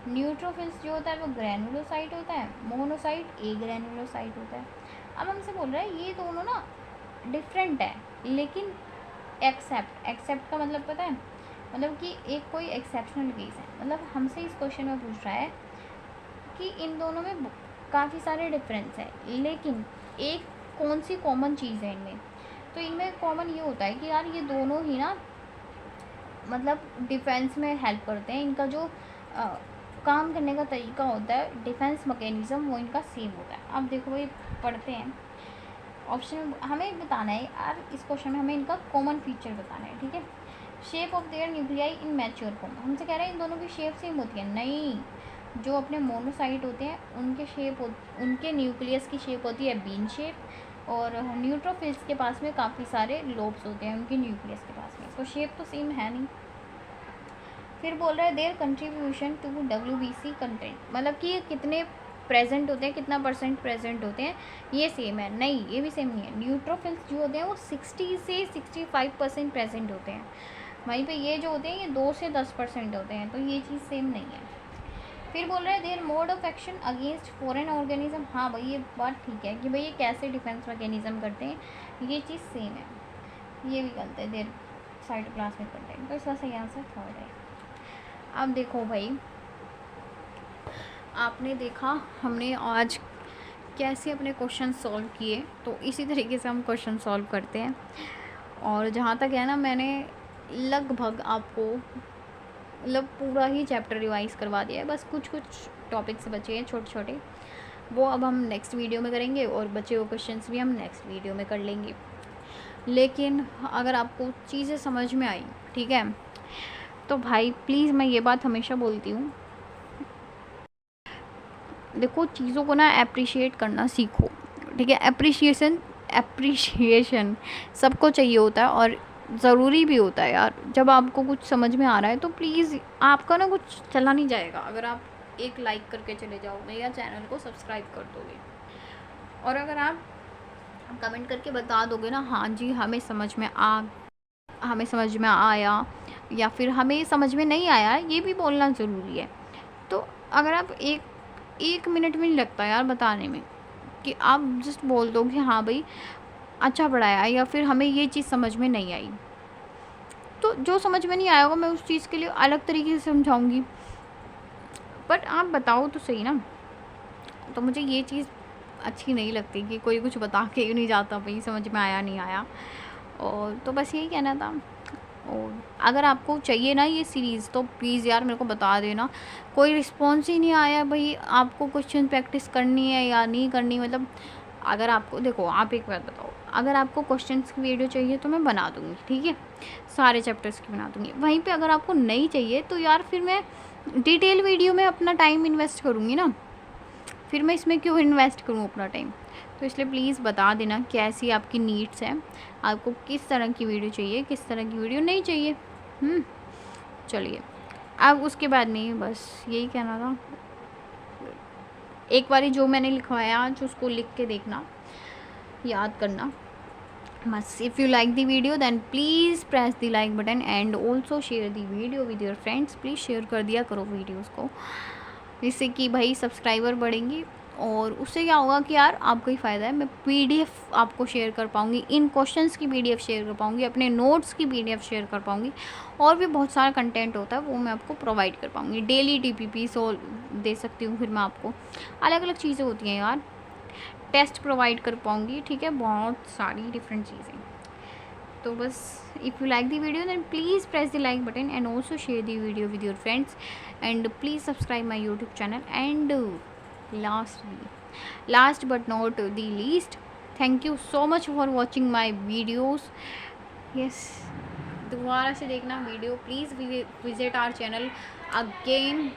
न्यूट्रोफिल्स जो होता है वो ग्रैनुलोसाइट होता है, मोनोसाइट ए ग्रैनुलोसाइट होता है। अब हमसे बोल रहा है ये दोनों ना डिफरेंट है, लेकिन एक्सेप्ट का मतलब पता है, मतलब कि एक कोई एक्सेप्शनल केस है। मतलब हमसे इस क्वेश्चन में पूछ रहा है कि इन दोनों में काफ़ी सारे डिफरेंस है, लेकिन एक कौन सी कॉमन चीज़ है इनमें। तो इनमें कॉमन ये होता है कि यार ये दोनों ही ना मतलब डिफेंस में हेल्प करते हैं। इनका जो काम करने का तरीका होता है, डिफेंस मैकेनिज्म, वो इनका सेम होता है। अब देखो ये पढ़ते हैं ऑप्शन में, हमें बताना है यार इस क्वेश्चन में हमें इनका कॉमन फीचर बताना है, ठीक है। Shape of their nuclei in mature form, हमसे कह रहे हैं इन दोनों की शेप सेम होती है, नहीं। जो अपने मोनोसाइट होते हैं उनके न्यूक्लियस की शेप होती है बीन शेप, और न्यूट्रोफिल्स के पास में काफ़ी सारे लोब्स होते हैं उनके न्यूक्लियस के पास में, तो शेप तो सेम है नहीं। फिर बोल रहा है their contribution to WBC content, मतलब कि ये कितने प्रेजेंट होते हैं, कितना % प्रेजेंट होते हैं, ये सेम है, नहीं ये भी सेम नहीं है। न्यूट्रोफिल्स जो होते हैं वो 60 से 65% प्रेजेंट होते हैं, वहीं पे ये जो होते हैं ये 2 से 10% होते हैं, तो ये चीज़ सेम नहीं है। फिर बोल रहा है their mode of action against foreign organism, हाँ भाई ये बात ठीक है कि भाई ये कैसे डिफेंस मैकेनिज्म करते हैं, ये चीज़ सेम है, ये भी गलत है, देयर साइटोप्लाज्मिक कंटेंट। तो इसका सही आंसर 3rd है। अब देखो भाई, आपने देखा हमने आज कैसे अपने क्वेश्चन सॉल्व किए, तो इसी तरीके से हम क्वेश्चन सॉल्व करते हैं। और जहाँ तक है ना, मैंने लगभग आपको मतलब पूरा ही चैप्टर रिवाइज़ करवा दिया है, बस कुछ टॉपिक्स बचे हैं छोटे छोटे, वो अब हम नेक्स्ट वीडियो में करेंगे, और बचे हुए क्वेश्चंस भी हम नेक्स्ट वीडियो में कर लेंगे। लेकिन अगर आपको चीज़ें समझ में आई, ठीक है, तो भाई प्लीज़, मैं ये बात हमेशा बोलती हूँ, देखो चीज़ों को ना अप्रिशिएट करना सीखो, ठीक है। अप्रिशिएशन सबको चाहिए होता है, और ज़रूरी भी होता है यार। जब आपको कुछ समझ में आ रहा है तो प्लीज़, आपका ना कुछ चला नहीं जाएगा अगर आप एक लाइक करके चले जाओगे या चैनल को सब्सक्राइब कर दोगे, और अगर आप कमेंट करके बता दोगे ना हाँ जी हमें समझ में आया, या फिर हमें समझ में नहीं आया, ये भी बोलना ज़रूरी है। तो अगर आप एक मिनट भी नहीं लगता यार बताने में, कि आप जस्ट बोल दो कि हाँ भाई अच्छा पढ़ाया, या फिर हमें ये चीज़ समझ में नहीं आई, तो जो समझ में नहीं आया होगा मैं उस चीज़ के लिए अलग तरीके से समझाऊंगी, बट आप बताओ तो सही ना। तो मुझे ये चीज़ अच्छी नहीं लगती कि कोई कुछ बता के नहीं जाता भाई समझ में आया नहीं आया। और तो बस यही कहना था। और अगर आपको चाहिए ना ये सीरीज़, तो प्लीज़ यार मेरे को बता देना। कोई रिस्पॉन्स ही नहीं आया भाई, आपको क्वेश्चन प्रैक्टिस करनी है या नहीं करनी। मतलब अगर आपको, देखो आप एक बात बताओ, अगर आपको क्वेश्चंस की वीडियो चाहिए तो मैं बना दूँगी, ठीक है, सारे चैप्टर्स की बना दूँगी। वहीं पे अगर आपको नहीं चाहिए तो यार फिर मैं डिटेल वीडियो में अपना टाइम इन्वेस्ट करूँगी ना, फिर मैं इसमें क्यों इन्वेस्ट करूँ अपना टाइम। तो इसलिए प्लीज़ बता देना कैसी आपकी नीड्स हैं, आपको किस तरह की वीडियो चाहिए, किस तरह की वीडियो नहीं चाहिए। चलिए, अब उसके बाद में बस यही कहना था, एक बारी जो मैंने लिखवाया आज उसको लिख के देखना, याद करना बस। If you like the video then please press the like button and also share the video with your friends. Please share कर दिया करो वीडियोज़ को, जिससे कि भाई सब्सक्राइबर बढ़ेंगी, और उससे क्या होगा कि यार आपको ही फ़ायदा है। मैं PDF आपको शेयर कर पाऊँगी, इन क्वेश्चंस की PDF शेयर कर पाऊँगी, अपने नोट्स की PDF शेयर कर पाऊँगी, और भी बहुत सारा कंटेंट होता है वो मैं आपको प्रोवाइड कर पाऊँगी। डेली TPP दे सकती हूँ, फिर मैं आपको अलग अलग चीज़ें होती हैं यार, टेस्ट प्रोवाइड कर पाऊँगी, ठीक है, बहुत सारी डिफरेंट चीज़ें। तो बस, if you like the video then please press the like button and also share the video with your friends, and please subscribe my YouTube channel. And last but not the least, thank you so much for watching my videos. yes, दोबारा से देखना video, please visit our channel again.